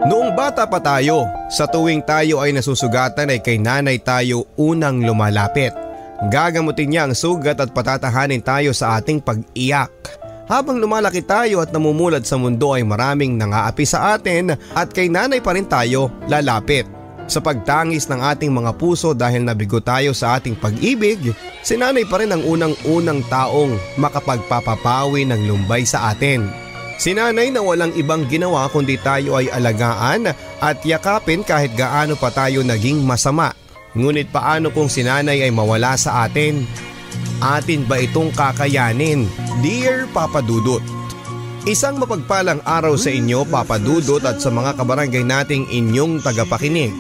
Noong bata pa tayo, sa tuwing tayo ay nasusugatan ay kay nanay tayo unang lumalapit. Gagamutin niya ang sugat at patatahanin tayo sa ating pag-iyak. Habang lumalaki tayo at namumulad sa mundo ay maraming nangaapi sa atin at kay nanay pa rin tayo lalapit. Sa pagtangis ng ating mga puso dahil nabigo tayo sa ating pag-ibig, si nanay pa rin ang unang-unang taong makapagpapapawi ng lumbay sa atin. Si nanay na walang ibang ginawa kundi tayo ay alagaan at yakapin kahit gaano pa tayo naging masama. Ngunit paano kung si nanay ay mawala sa atin? Atin ba itong kakayanin? Dear Papa Dudut, isang mapagpalang araw sa inyo Papa Dudut at sa mga kabarangay nating inyong tagapakinig.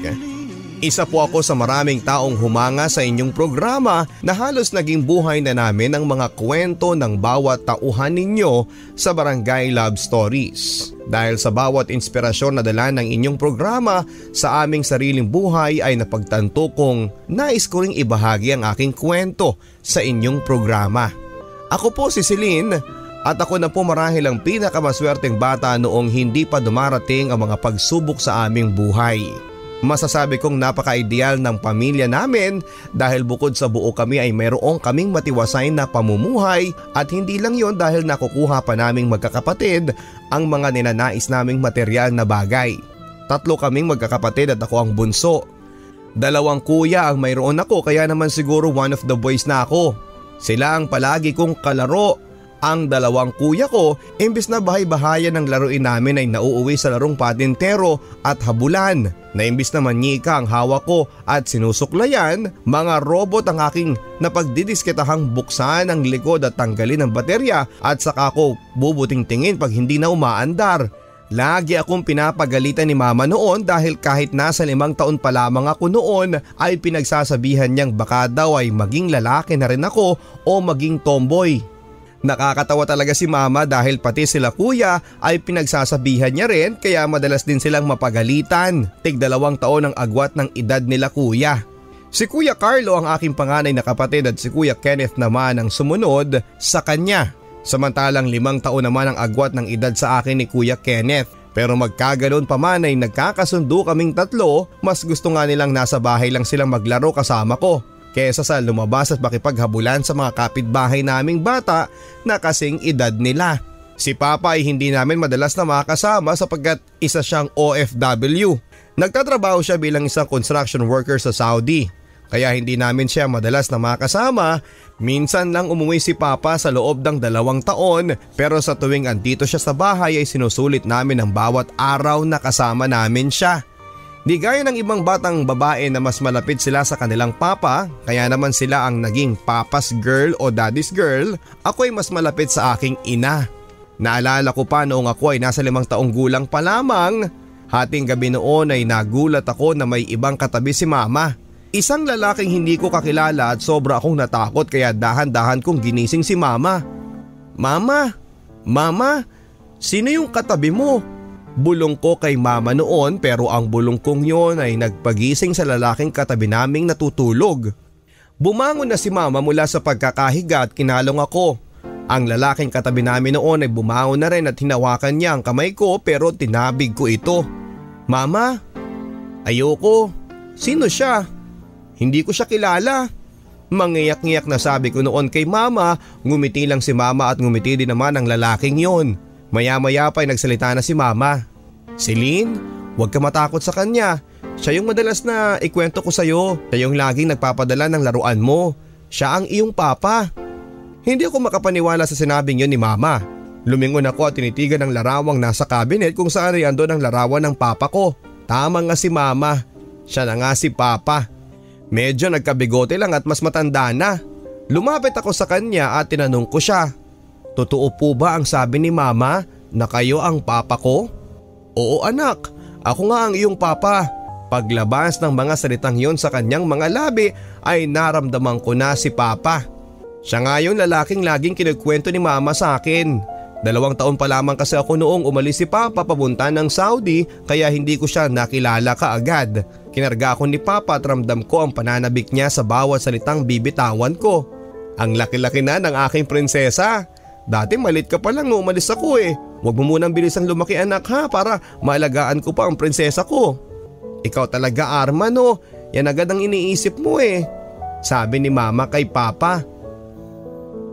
Isa po ako sa maraming taong humanga sa inyong programa na halos naging buhay na namin ang mga kwento ng bawat tauhan ninyo sa Barangay Love Stories. Dahil sa bawat inspirasyon na dala ng inyong programa sa aming sariling buhay ay napagtanto kong nais ko ring ibahagi ang aking kwento sa inyong programa. Ako po si Celine at ako na po marahil ang pinakamaswerteng bata noong hindi pa dumarating ang mga pagsubok sa aming buhay. Masasabi kong napaka-ideal ng pamilya namin dahil bukod sa buo kami ay mayroong kaming matiwasay na pamumuhay at hindi lang yon dahil nakukuha pa naming magkakapatid ang mga ninanais naming material na bagay. 3 kaming magkakapatid at ako ang bunso. 2 kuya ang mayroon ako kaya naman siguro one of the boys na ako. Sila ang palagi kong kalaro. Ang 2 kuya ko, imbis na bahay-bahayan ng laruin namin ay nauuwi sa larong patintero at habulan na imbis na manyika ang hawak ko at sinusuklayan, mga robot ang aking napagdidisketahang buksan ang likod at tanggalin ang baterya at saka ko bubuting tingin pag hindi na umaandar. Lagi akong pinapagalitan ni mama noon dahil kahit nasa 5 taon pa lamang ako noon ay pinagsasabihan niyang baka daw ay maging lalaki na rin ako o maging tomboy. Nakakatawa talaga si mama dahil pati sila kuya ay pinagsasabihan niya rin kaya madalas din silang mapagalitan. Tig 2 taon ang agwat ng edad nila kuya. Si Kuya Carlo ang aking panganay na kapatid at si Kuya Kenneth naman ang sumunod sa kanya. Samantalang 5 taon naman ang agwat ng edad sa akin ni Kuya Kenneth. Pero magkaganoon pa man ay nagkakasundo kaming 3, mas gusto nga nilang nasa bahay lang silang maglaro kasama ko kesa sa lumabas at makipaghabulan sa mga kapitbahay naming bata na kasing edad nila. Si Papa ay hindi namin madalas na makasama sapagkat isa siyang OFW. Nagtatrabaho siya bilang isang construction worker sa Saudi. Kaya hindi namin siya madalas na makasama. Minsan lang umuwi si Papa sa loob ng 2 taon pero sa tuwing andito siya sa bahay ay sinusulit namin ang bawat araw na kasama namin siya. Di gaya ng ibang batang babae na mas malapit sila sa kanilang papa, kaya naman sila ang naging papa's girl o daddy's girl, ako ay mas malapit sa aking ina. Naalala ko pa noong ako ay nasa 5 taong gulang pa lamang, hating gabi noon ay nagulat ako na may ibang katabi si mama. Isang lalaking hindi ko kakilala at sobra akong natakot kaya dahan-dahan kong ginising si mama. Mama, sino yung katabi mo? Bulong ko kay mama noon pero ang bulong kong yon ay nagpagising sa lalaking katabi naming natutulog. Bumangon na si mama mula sa pagkakahiga at kinalong ako. Ang lalaking katabi namin noon ay bumangon na rin at hinawakan niya ang kamay ko pero tinabig ko ito. Mama, ayoko. Sino siya? Hindi ko siya kilala. Mangiyak-ngiyak na sabi ko noon kay mama, ngumiti lang si mama at ngumiti din naman ang lalaking yon. Maya-maya pa ay nagsalita na si mama. Celine, huwag ka matakot sa kanya. Siya yung madalas na ikwento ko sa'yo. Siya yung laging nagpapadala ng laruan mo. Siya ang iyong papa. Hindi ako makapaniwala sa sinabing yun ni mama. Lumingon ako at tinitigan ang larawang nasa cabinet kung saan ay andon ang larawan ng papa ko. Tama nga si mama. Siya na nga si papa. Medyo nagkabigote lang at mas matanda na. Lumapit ako sa kanya at tinanong ko siya. Totoo po ba ang sabi ni mama na kayo ang papa ko? Oo anak, ako nga ang iyong papa. Paglabas ng mga salitang yon sa kanyang mga labi ay naramdaman ko na si papa. Siya nga yung lalaking laging kinagkwento ni mama sa akin. 2 taon pa lamang kasi ako noong umalis si papa papunta ng Saudi kaya hindi ko siya nakilala kaagad. Kinarga ako ni papa at ramdam ko ang pananabik niya sa bawat salitang bibitawan ko. Ang laki-laki na ng aking prinsesa. Dati malit ka pa lang nung umalis ako eh. Huwag mo munang bilisang lumaki anak ha para maalagaan ko pa ang prinsesa ko. Ikaw talaga Arman no, yan agad ang iniisip mo eh. Sabi ni mama kay papa.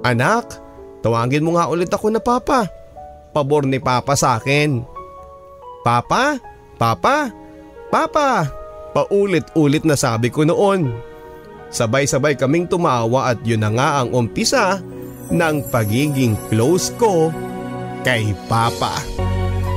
Anak, tawagin mo nga ulit ako na papa. Pabor ni papa sa akin. Papa, papa, papa. Paulit-ulit na sabi ko noon. Sabay-sabay kaming tumawa at yun na nga ang umpisa ng pagiging close ko kay Papa.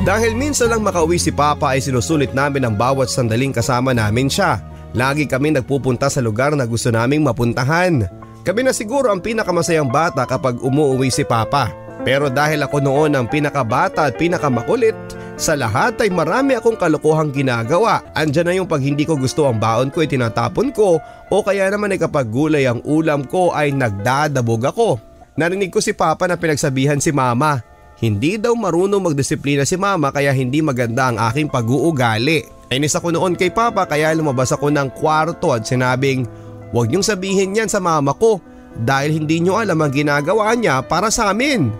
Dahil minsan lang makauwi si Papa ay sinusulit namin ang bawat sandaling kasama namin siya. Lagi kami nagpupunta sa lugar na gusto naming mapuntahan. Kami na siguro ang pinakamasayang bata kapag umuwi si Papa. Pero dahil ako noon ang pinakabata at pinakamakulit, sa lahat ay marami akong kalokohang ginagawa. Andyan na yung pag hindi ko gusto ang baon ko ay tinatapon ko o kaya naman ay kapag gulay ang ulam ko ay nagdadabog ako. Narinig ko si Papa na pinagsabihan si Mama. Hindi daw marunong magdisiplina si Mama kaya hindi maganda ang aking pag-uugali. Inis ako noon kay Papa kaya lumabas ako ng kwarto at sinabing, "Huwag niyong sabihin yan sa mama ko dahil hindi niyo alam ang ginagawa niya para sa amin."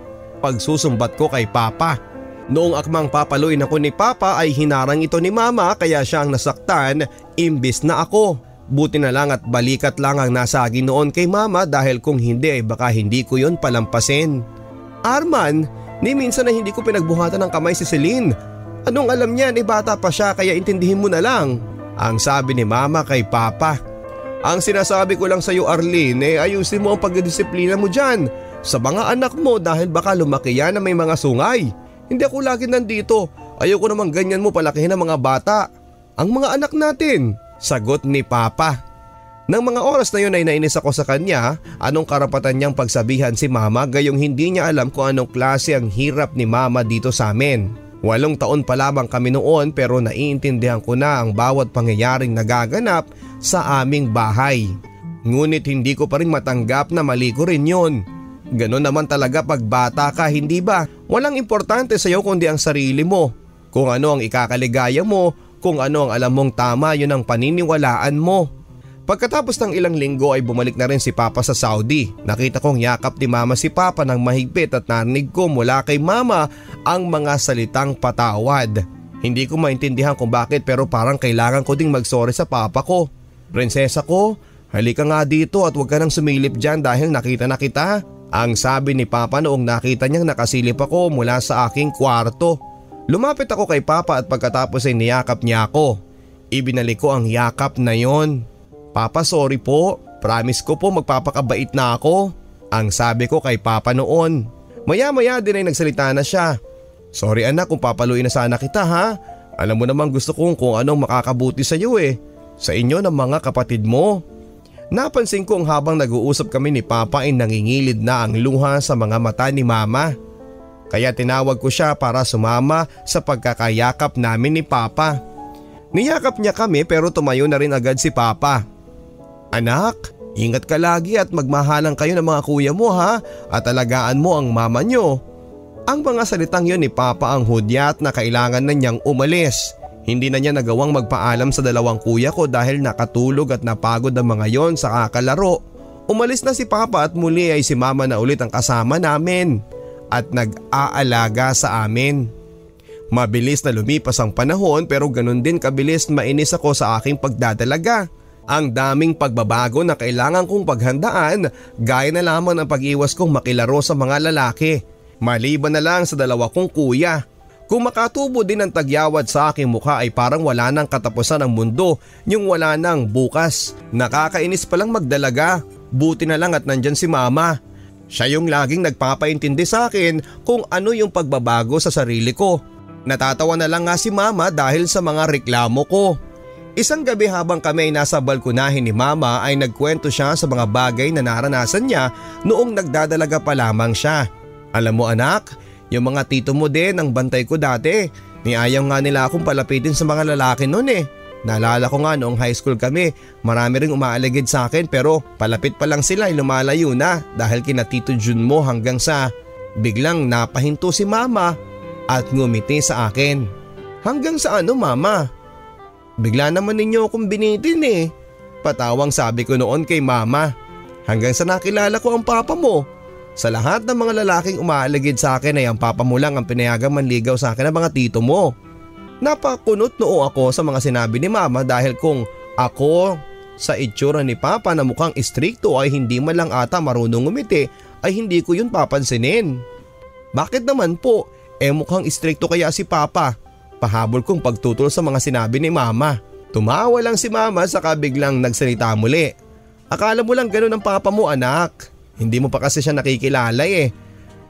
Pagsusumbat ko kay Papa. Noong akmang papaluin ako ni Papa ay hinarang ito ni Mama kaya siya ang nasaktan imbis na ako. Buti na lang at balikat lang ang nasagi noon kay Mama dahil kung hindi ay baka hindi ko yon palampasin. Arman, ni minsan na hindi ko pinagbuhatan ng kamay si Celine. Anong alam niyan bata pa siya kaya intindihin mo na lang. Ang sabi ni Mama kay Papa. Ang sinasabi ko lang sa iyo Arlene ayusin mo ang pagdidisiplina mo dyan sa mga anak mo dahil baka lumaki yan na may mga sungay. Hindi ako lagi nandito. Ayoko namang ganyan mo palakihin ang mga bata. Ang mga anak natin, sagot ni Papa. Nang mga oras na yun ay nainis ako sa kanya, anong karapatan niyang pagsabihan si Mama gayong hindi niya alam kung anong klase ang hirap ni Mama dito sa amin. 8 taon pa lamang kami noon pero naiintindihan ko na ang bawat pangyayaring nagaganap sa aming bahay. Ngunit hindi ko pa rin matanggap na mali ko rin yun. Ganon naman talaga pag bata ka, hindi ba? Walang importante sa iyo kundi ang sarili mo. Kung ano ang ikakaligaya mo, kung ano ang alam mong tama yun ang paniniwalaan mo. Pagkatapos ng ilang linggo ay bumalik na rin si Papa sa Saudi. Nakita kong yakap ni Mama si Papa ng mahigpit at narinig ko mula kay Mama ang mga salitang patawad. Hindi ko maintindihan kung bakit pero parang kailangan ko ding magsorry sa Papa ko. Prinsesa ko, halika nga dito at huwag ka nang sumilip dyan dahil nakita na kita. Ang sabi ni Papa noong nakita niyang nakasilip ako mula sa aking kwarto. Lumapit ako kay Papa at pagkatapos ay niyakap niya ako. Ibinalik ko ang yakap na yon. Papa, sorry po. Promise ko po magpapakabait na ako. Ang sabi ko kay Papa noon. Maya-maya din ay nagsalita na siya. Sorry anak kung papaluin na sana kita ha. Alam mo namang gusto kong kung anong makakabuti sa iyo sa inyo ng mga kapatid mo. Napansin kong habang nag-uusap kami ni Papa ay nangingilid na ang luha sa mga mata ni Mama. Kaya tinawag ko siya para sumama sa pagkakayakap namin ni Papa. Niyakap niya kami pero tumayo na rin agad si Papa. Anak, ingat ka lagi at magmahalan kayo ng mga kuya mo ha at alagaan mo ang mama nyo. Ang mga salitang yun ni Papa ang hudyat na kailangan na niyang umalis. Hindi na niya nagawang magpaalam sa 2 kuya ko dahil nakatulog at napagod ang mga yon sa kakalaro. Umalis na si Papa at muli ay si Mama na ulit ang kasama namin at nag-aalaga sa amin. Mabilis na lumipas ang panahon pero ganun din kabilis mainis ako sa aking pagdadalaga. Ang daming pagbabago na kailangan kong paghandaan gaya na lamang ang pag-iwas kong makilaro sa mga lalaki. Maliban na lang sa 2 kong kuya. Kung makatubo din ang tagyawad sa aking mukha ay parang wala nang katapusan ang mundo, yung wala nang bukas. Nakakainis palang magdalaga, buti na lang at nandyan si Mama. Siya yung laging nagpapaintindi sa akin kung ano yung pagbabago sa sarili ko. Natatawa na lang nga si Mama dahil sa mga reklamo ko. Isang gabi habang kami ay nasa balkonahin ni Mama ay nagkwento siya sa mga bagay na naranasan niya noong nagdadalaga pa lamang siya. Alam mo anak, yung mga tito mo din ang bantay ko dati. Niayaw nga nila akong palapitin sa mga lalaki noon Naalala ko nga noong high school kami, marami ring umaaligid sa akin pero palapit pa lang sila ay lumalayo na dahil kina Tito Jun mo hanggang sa biglang napahinto si Mama at ngumiti sa akin. Hanggang sa ano Mama? Bigla naman ninyo akong binitin Patawang sabi ko noon kay Mama. Hanggang sa nakilala ko ang papa mo. Sa lahat ng mga lalaking umaaligid sa akin ay ang papa mo lang ang pinayagang manligaw sa akin ng mga tito mo. Napakunot noo ako sa mga sinabi ni mama dahil kung ako sa itsura ni papa na mukhang istrikto ay hindi man lang ata marunong ngumiti ay hindi ko yun papansinin. Bakit naman po? Mukhang istrikto kaya si papa. Pahabol kong pagtutol sa mga sinabi ni mama. Tumawa lang si mama saka biglang nagsalita muli. Akala mo lang ganun ang papa mo anak. Hindi mo pa kasi siya nakikilala eh.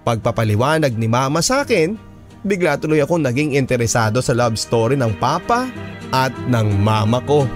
Pagpapaliwanag ni mama sa akin, bigla tuloy akong naging interesado sa love story ng papa at ng mama ko.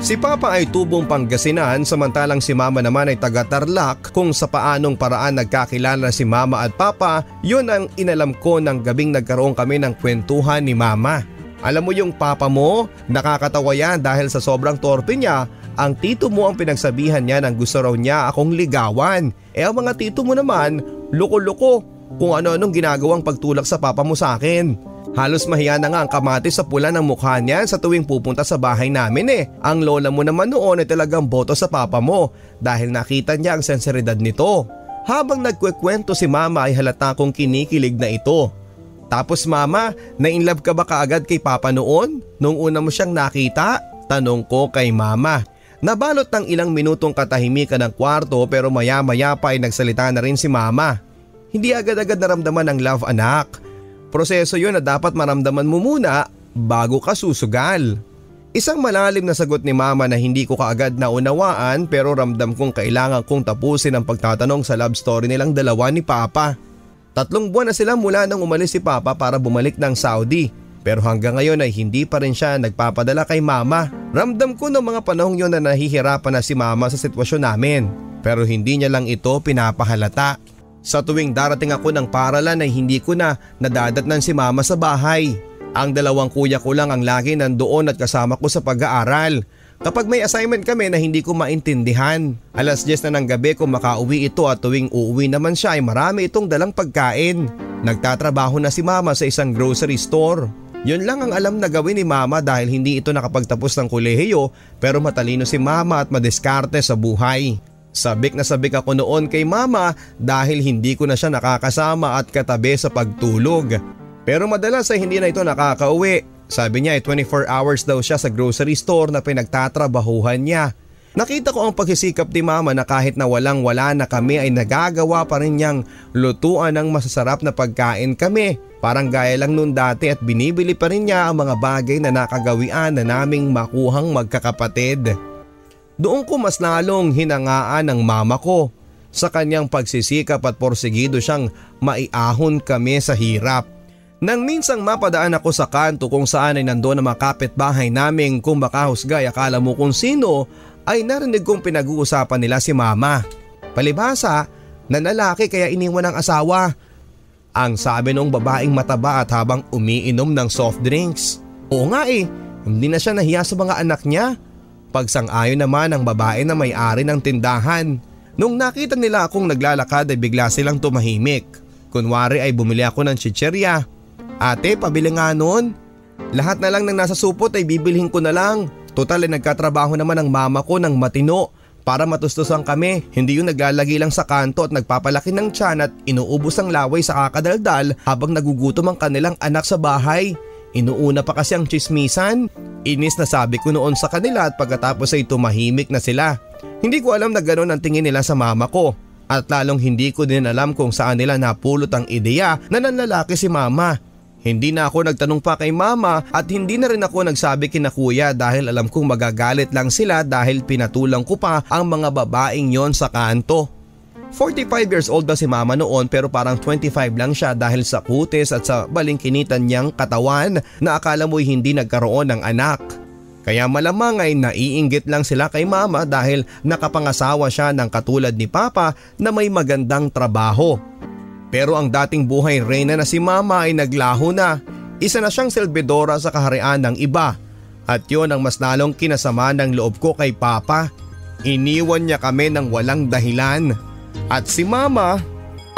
Si papa ay tubong Pangasinan samantalang si mama naman ay taga Tarlac. Kung sa paanong paraan nagkakilala si mama at papa, yun ang inalam ko ng gabing nagkaroon kami ng kwentuhan ni mama. Alam mo yung papa mo, nakakatawa yan dahil sa sobrang torpe niya, ang tito mo ang pinagsabihan niya ng gusto raw niya akong ligawan. Ang mga tito mo naman, loko-loko kung ano-anong ginagawang pagtulak sa papa mo sa akin. Halos mahiya na nga ang kamatis sa pula ng mukha niya sa tuwing pupunta sa bahay namin eh. Ang lola mo naman noon ay talagang boto sa papa mo dahil nakita niya ang senseridad nito. Habang nagkukwento si mama ay halata kong kinikilig na ito. Tapos mama, na-inlove ka ba kaagad kay papa noon? Nung una mo siyang nakita? Tanong ko kay mama. Nabalot ng ilang minutong katahimikan ng kwarto pero maya-maya pa ay nagsalita na rin si mama. Hindi agad-agad naramdaman ang love anak. Proseso yun na dapat maramdaman mo muna bago ka susugal. Isang malalim na sagot ni mama na hindi ko kaagad naunawaan pero ramdam kong kailangan kong tapusin ang pagtatanong sa love story nilang dalawa ni papa. 3 buwan na sila mula nang umalis si papa para bumalik ng Saudi. Pero hanggang ngayon ay hindi pa rin siya nagpapadala kay mama. Ramdam ko noong mga panahong yun na nahihirapan na si mama sa sitwasyon namin. Pero hindi niya lang ito pinapahalata. Sa tuwing darating ako ng paralan ay hindi ko na nadadatnan si mama sa bahay. Ang 2 kuya ko lang ang lagi nandoon at kasama ko sa pag-aaral. Kapag may assignment kami na hindi ko maintindihan, 10:00 na ng gabi kung makauwi ito at tuwing uuwi naman siya ay marami itong dalang pagkain. Nagtatrabaho na si mama sa isang grocery store. Yun lang ang alam na gawin ni mama dahil hindi ito nakapagtapos ng kolehiyo pero matalino si mama at madiskarte sa buhay. Sabik na sabik ako noon kay mama dahil hindi ko na siya nakakasama at katabi sa pagtulog. Pero madalas ay hindi na ito nakakauwi. Sabi niya ay 24 hours daw siya sa grocery store na pinagtatrabahuhan niya. Nakita ko ang pagsisikap ni mama na kahit na walang-wala na kami ay nagagawa pa rin niyang lutuan ng masasarap na pagkain kami. Parang gaya lang noon dati at binibili pa rin niya ang mga bagay na nakagawian na naming makuhang magkakapatid. Doon ko mas lalong hinangaan ng mama ko sa kanyang pagsisikap at porsigido siyang maiahon kami sa hirap. Nang minsang mapadaan ako sa kanto kung saan ay nandoon ang mga kapitbahay naming kung makahusgay akala mo kung sino ay narinig kong pinag-uusapan nila si mama. Palibhasa, nanlalaki kaya iniwan ng asawa. Ang sabi nung babaeng mataba at habang umiinom ng soft drinks. Oo nga hindi na siya nahiya sa mga anak niya. Pagsang-ayon naman ang babae na may-ari ng tindahan. Nung nakita nila akong naglalakad ay bigla silang tumahimik. Kunwari ay bumili ako ng chicherya. Ate, pabili nga nun. Lahat na lang ng nasa supot ay bibilhin ko na lang. Total ay nagkatrabaho naman ang mama ko ng matino para matustusan kami. Hindi yung naglalagi lang sa kanto at nagpapalaki ng tiyan at inuubos ang laway sa kakadaldal habang nagugutom ang kanilang anak sa bahay. Inuuna pa kasi ang tsismisan. Inis na sabi ko noon sa kanila at pagkatapos ay tumahimik na sila. Hindi ko alam na gano'n ang tingin nila sa mama ko. At lalong hindi ko din alam kung saan nila napulot ang ideya na nanlalaki si mama. Hindi na ako nagtanong pa kay mama at hindi na rin ako nagsabi kina kuya dahil alam kong magagalit lang sila dahil pinatulang ko pa ang mga babaeng yon sa kanto. 45 years old na si mama noon pero parang 25 lang siya dahil sa kutis at sa balingkinitan niyang katawan na akala mo'y hindi nagkaroon ng anak. Kaya malamang ay naiinggit lang sila kay mama dahil nakapangasawa siya ng katulad ni papa na may magandang trabaho. Pero ang dating buhay reyna na si mama ay naglaho na. Isa na siyang selbidora sa kaharian ng iba. At yun ang mas lalong kinasama ng loob ko kay papa. Iniwan niya kami ng walang dahilan. At si mama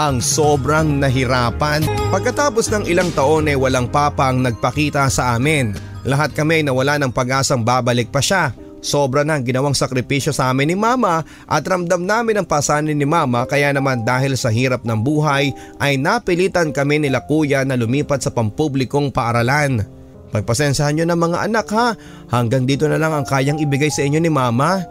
ang sobrang nahirapan. Pagkatapos ng ilang taon ay walang papa ang nagpakita sa amin. Lahat kami nawala ng pag-asang babalik pa siya. Sobra na ang ginawang sakripisyo sa amin ni mama at ramdam namin ang pasanin ni mama, kaya naman dahil sa hirap ng buhay ay napilitan kami nila kuya na lumipat sa pampublikong paaralan. Pagpasensyahan nyo na mga anak ha, hanggang dito na lang ang kayang ibigay sa inyo ni mama.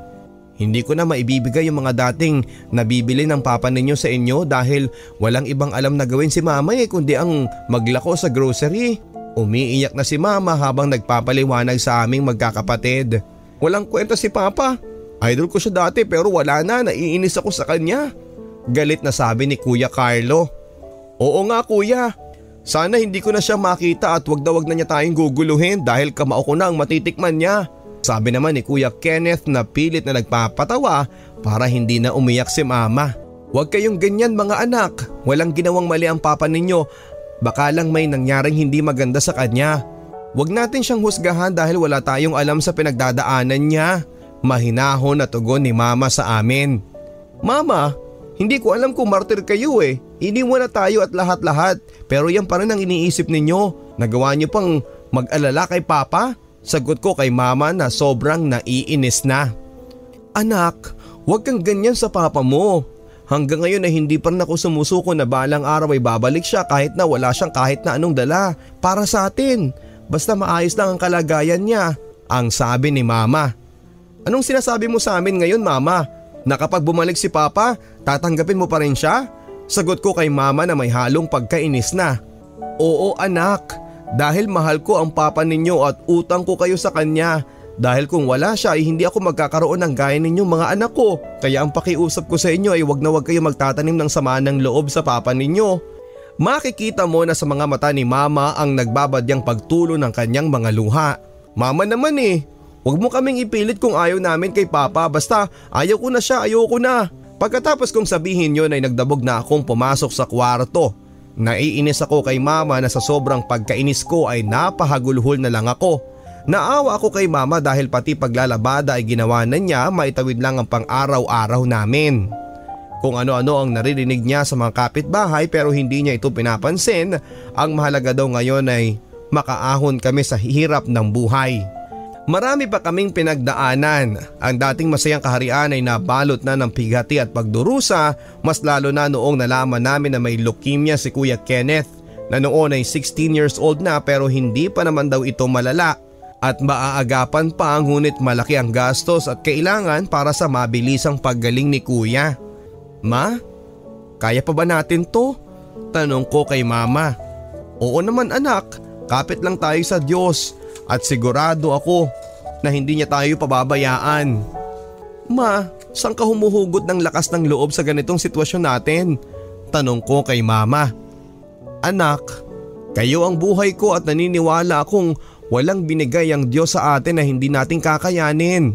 Hindi ko na maibibigay yung mga dating nabibili ng papa ninyo sa inyo dahil walang ibang alam na gawin si mama kundi ang maglako sa grocery. Umiiyak na si mama habang nagpapaliwanag sa aming magkakapatid. Walang kwenta si papa. Idol ko siya dati pero wala na, naiinis ako sa kanya. Galit na sabi ni Kuya Carlo. Oo nga kuya, sana hindi ko na siya makita at wag na niya tayong guguluhin dahil kamao ko na ang matitikman niya. Sabi naman ni Kuya Kenneth na pilit na nagpapatawa para hindi na umiyak si mama. Huwag kayong ganyan mga anak, walang ginawang mali ang papa ninyo. Baka lang may nangyaring hindi maganda sa kanya. Huwag natin siyang husgahan dahil wala tayong alam sa pinagdadaanan niya. Mahinahon na tugon ni mama sa amin. Mama, hindi ko alam kung martir kayo Iniwan na tayo at lahat-lahat pero yan pa rin ang iniisip ninyo. Nagawa niyo pang mag-alala kay papa? Sagot ko kay mama na sobrang naiinis na. Anak, huwag kang ganyan sa papa mo. Hanggang ngayon ay hindi pa rin ako sumusuko na balang araw ay babalik siya kahit na wala siyang kahit na anong dala para sa atin. Basta maayos lang ang kalagayan niya, ang sabi ni mama. Anong sinasabi mo sa amin ngayon mama? Na kapag bumalik si papa, tatanggapin mo pa rin siya? Sagot ko kay mama na may halong pagkainis na. Oo anak, dahil mahal ko ang papa ninyo at utang ko kayo sa kanya. Dahil kung wala siya ay hindi ako magkakaroon ng gaya ninyong mga anak ko. Kaya ang pakiusap ko sa inyo ay wag na wag kayo magtatanim ng sama ng loob sa papa ninyo. Makikita mo na sa mga mata ni mama ang nagbabadyang pagtulo ng kanyang mga luha. Mama naman wag mo kaming ipilit kung ayaw namin kay papa, basta ayaw ko na siya, ayoko na. Pagkatapos kong sabihin yun ay nagdabog na akong pumasok sa kwarto. Naiinis ako kay mama na sa sobrang pagkainis ko ay napahagulhol na lang ako. Naawa ako kay mama dahil pati paglalabada ay ginawa na niya, maitawid lang ang pang-araw-araw namin. Kung ano-ano ang naririnig niya sa mga kapitbahay pero hindi niya ito pinapansin, ang mahalaga daw ngayon ay makaahon kami sa hirap ng buhay. Marami pa kaming pinagdaanan. Ang dating masayang kaharian ay nabalot na ng pighati at pagdurusa, mas lalo na noong nalaman namin na may leukemia si Kuya Kenneth na noon ay 16 years old na pero hindi pa naman daw ito malala at maaagapan pa, ngunit malaki ang gastos at kailangan para sa mabilisang paggaling ni Kuya. Ma, kaya pa ba natin to? Tanong ko kay mama. Oo naman anak, kapit lang tayo sa Diyos at sigurado ako na hindi niya tayo pababayaan. Ma, saan ka humuhugot ng lakas ng loob sa ganitong sitwasyon natin? Tanong ko kay mama. Anak, kayo ang buhay ko at naniniwala akong walang binigay ang Diyos sa atin na hindi natin kakayanin.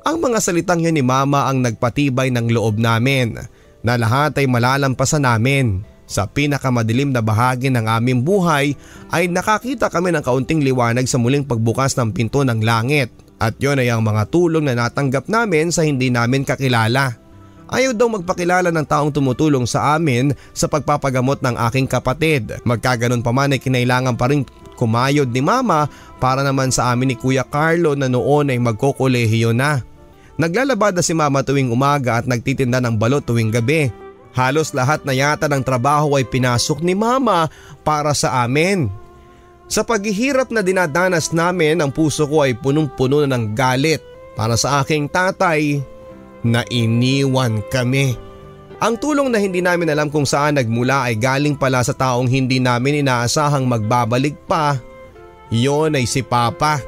Ang mga salitang yun ni mama ang nagpatibay ng loob namin na lahat ay malalampasan namin. Sa pinakamadilim na bahagi ng aming buhay ay nakakita kami ng kaunting liwanag sa muling pagbukas ng pinto ng langit. At yun ay ang mga tulong na natanggap namin sa hindi namin kakilala. Ayaw daw magpakilala ng taong tumutulong sa amin sa pagpapagamot ng aking kapatid. Magkaganon pa man ay kinailangan pa rin kumayod ni mama para naman sa amin ni Kuya Carlo na noon ay magkokolehiyo na. Naglalabada si mama tuwing umaga at nagtitinda ng balot tuwing gabi. Halos lahat na yata ng trabaho ay pinasok ni mama para sa amin. Sa paghihirap na dinadanas namin, ang puso ko ay punong-puno ng galit para sa aking tatay na iniwan kami. Ang tulong na hindi namin alam kung saan nagmula ay galing pala sa taong hindi namin inaasahang magbabalik pa. Yon ay si Papa.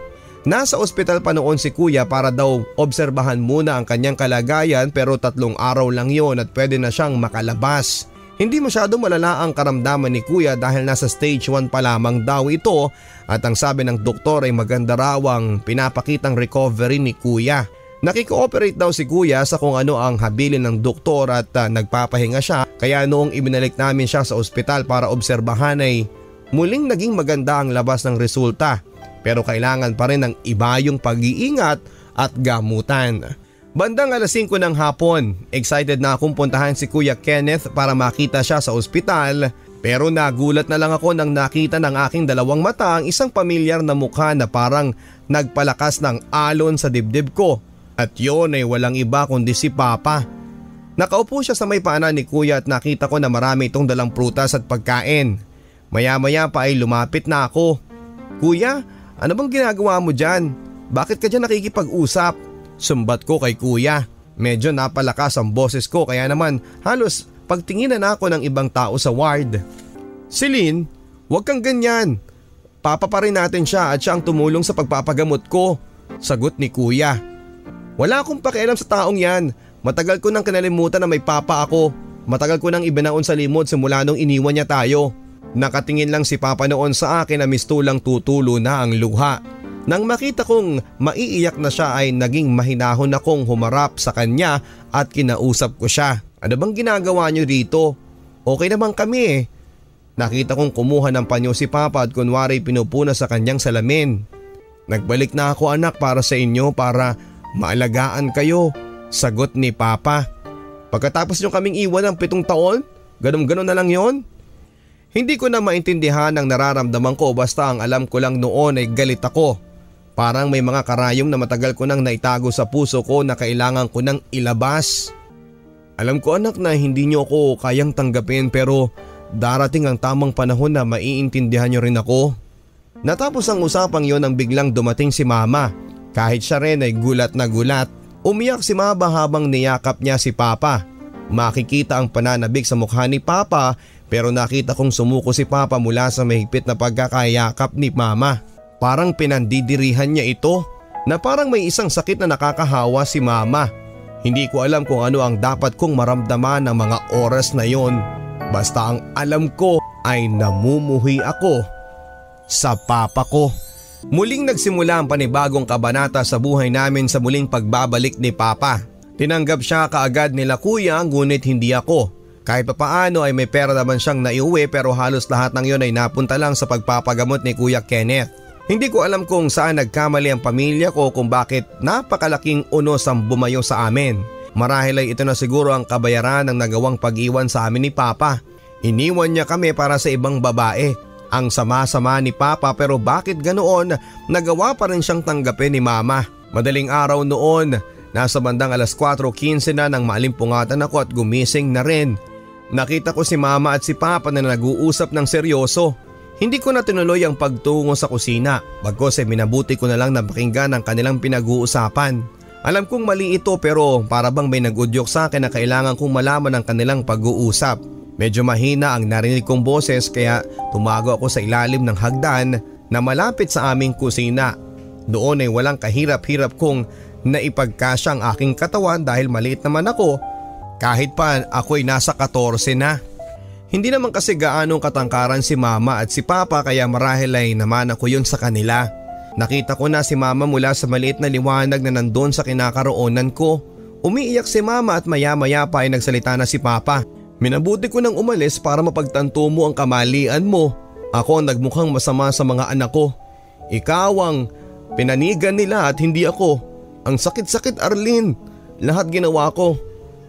Nasa ospital pa noon si Kuya para daw obserbahan muna ang kanyang kalagayan pero 3 araw lang yon at pwede na siyang makalabas. Hindi masyado malala ang karamdaman ni Kuya dahil nasa stage 1 pa lamang daw ito at ang sabi ng doktor ay maganda raw ang pinapakitang recovery ni Kuya. Nakikooperate daw si Kuya sa kung ano ang habilin ng doktor at nagpapahinga siya, kaya noong ibinalik namin siya sa ospital para obserbahan ay muling naging maganda ang labas ng resulta. Pero kailangan pa rin ng iba yung pag-iingat at gamutan. Bandang 5:00 ng hapon, excited na akong puntahan si Kuya Kenneth para makita siya sa ospital Pero nagulat na lang ako nang nakita ng aking dalawang mata ang isang pamilyar na mukha na parang nagpalakas ng alon sa dibdib ko. At yun ay walang iba kundi si Papa. Nakaupo siya sa may paanan ni Kuya at nakita ko na marami itong dalang prutas at pagkain. Maya-maya pa ay lumapit na ako. "Kuya, ano bang ginagawa mo dyan? Bakit ka dyan nakikipag-usap?" Sumbat ko kay Kuya. Medyo napalakas ang boses ko kaya naman halos pagtinginan ako ng ibang tao sa ward. "Celine, huwag kang ganyan. Papa pa rin natin siya at siya ang tumulong sa pagpapagamot ko," sagot ni Kuya. "Wala akong pakialam sa taong yan. Matagal ko nang kinalimutan na may papa ako. Matagal ko nang ibinaon sa limot simula nung iniwan niya tayo." Nakatingin lang si Papa noon sa akin na mistulang tutulo na ang luha. Nang makita kong maiiyak na siya ay naging mahinahon akong humarap sa kanya at kinausap ko siya. "Ano bang ginagawa niyo dito? Okay naman kami eh." Nakita kong kumuha ng panyo si Papa at kunwari pinupuna sa kanyang salamin. "Nagbalik na ako anak para sa inyo para maalagaan kayo," sagot ni Papa. "Pagkatapos niyo kaming iwan ng 7 taon? Ganon-ganon na lang yon?" Hindi ko na maintindihan ang nararamdaman ko basta ang alam ko lang noon ay galit ako. Parang may mga karayom na matagal ko nang naitago sa puso ko na kailangan ko nang ilabas. "Alam ko anak na hindi niyo ako kayang tanggapin pero darating ang tamang panahon na maiintindihan niyo rin ako." Natapos ang usapang yon nang biglang dumating si Mama. Kahit siya rin ay gulat na gulat. Umiyak si Mama habang niyakap niya si Papa. Makikita ang pananabik sa mukha ni Papa pero nakita kong sumuko si Papa mula sa mahigpit na pagkakayakap ni Mama. Parang pinandidirihan niya ito na parang may isang sakit na nakakahawa si Mama. Hindi ko alam kung ano ang dapat kong maramdaman ng mga oras na yon. Basta ang alam ko ay namumuhi ako sa Papa ko. Muling nagsimula ang panibagong kabanata sa buhay namin sa muling pagbabalik ni Papa. Tinanggap siya kaagad nila Kuya ngunit hindi ako. Kahit papaano ay may pera naman siyang naiuwi pero halos lahat ng yon ay napunta lang sa pagpapagamot ni Kuya Kenneth. Hindi ko alam kung saan nagkamali ang pamilya ko kung bakit napakalaking unos ang bumayo sa amin. Marahil ay ito na siguro ang kabayaran ng nagawang pag-iwan sa amin ni Papa. Iniwan niya kami para sa ibang babae. Ang sama-sama ni Papa pero bakit ganoon nagawa pa rin siyang tanggapin ni Mama. Madaling araw noon, nasa bandang 4:15 na nang maalimpungatan ako at gumising na rin. Nakita ko si Mama at si Papa na nag-uusap ng seryoso. Hindi ko na tinuloy ang pagtungo sa kusina. Bagkus ay minabuti ko na lang na pakinggan ang kanilang pinag-uusapan. Alam kong mali ito pero para bang may nag-udyok sa akin na kailangan kong malaman ang kanilang pag-uusap. Medyo mahina ang narinig kong boses kaya tumago ako sa ilalim ng hagdan na malapit sa aming kusina. Doon ay walang kahirap-hirap kong naipagkasya ang aking katawan dahil maliit naman ako kahit pa ako'y nasa 14 na. Hindi naman kasi gaanong katangkaran si Mama at si Papa kaya marahil ay naman ako yun sa kanila. Nakita ko na si Mama mula sa maliit na liwanag na nandun sa kinakaroonan ko. Umiiyak si Mama at maya-maya pa ay nagsalita na si Papa. "Minabuti ko nang umalis para mapagtanto mo ang kamalian mo. Ako ang nagmukhang masama sa mga anak ko. Ikaw ang pinanigan nila at hindi ako. Ang sakit-sakit Arlene. Lahat ginawa ko.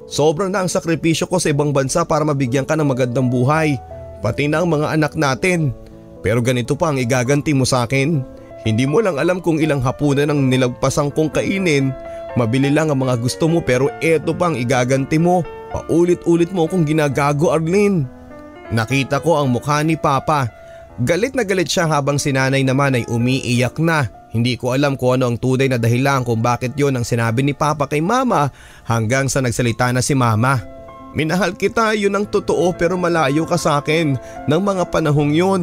Sobra na ang sakripisyo ko sa ibang bansa para mabigyan ka ng magandang buhay. Pati na ang mga anak natin. Pero ganito pa ang igaganti mo sa akin. Hindi mo lang alam kung ilang hapunan ang nilagpasan kong kainin. Mabili lang ang mga gusto mo pero eto pa ang igaganti mo. Paulit-ulit mo akong ginagago Arlene." Nakita ko ang mukha ni Papa. Galit na galit siya habang si Nanay naman ay umiiyak na. Hindi ko alam kung ano ang tunay na dahilan kung bakit yon ang sinabi ni Papa kay Mama hanggang sa nagsalita na si Mama. "Minahal kita, yun ang totoo pero malayo ka sa akin ng mga panahong yon.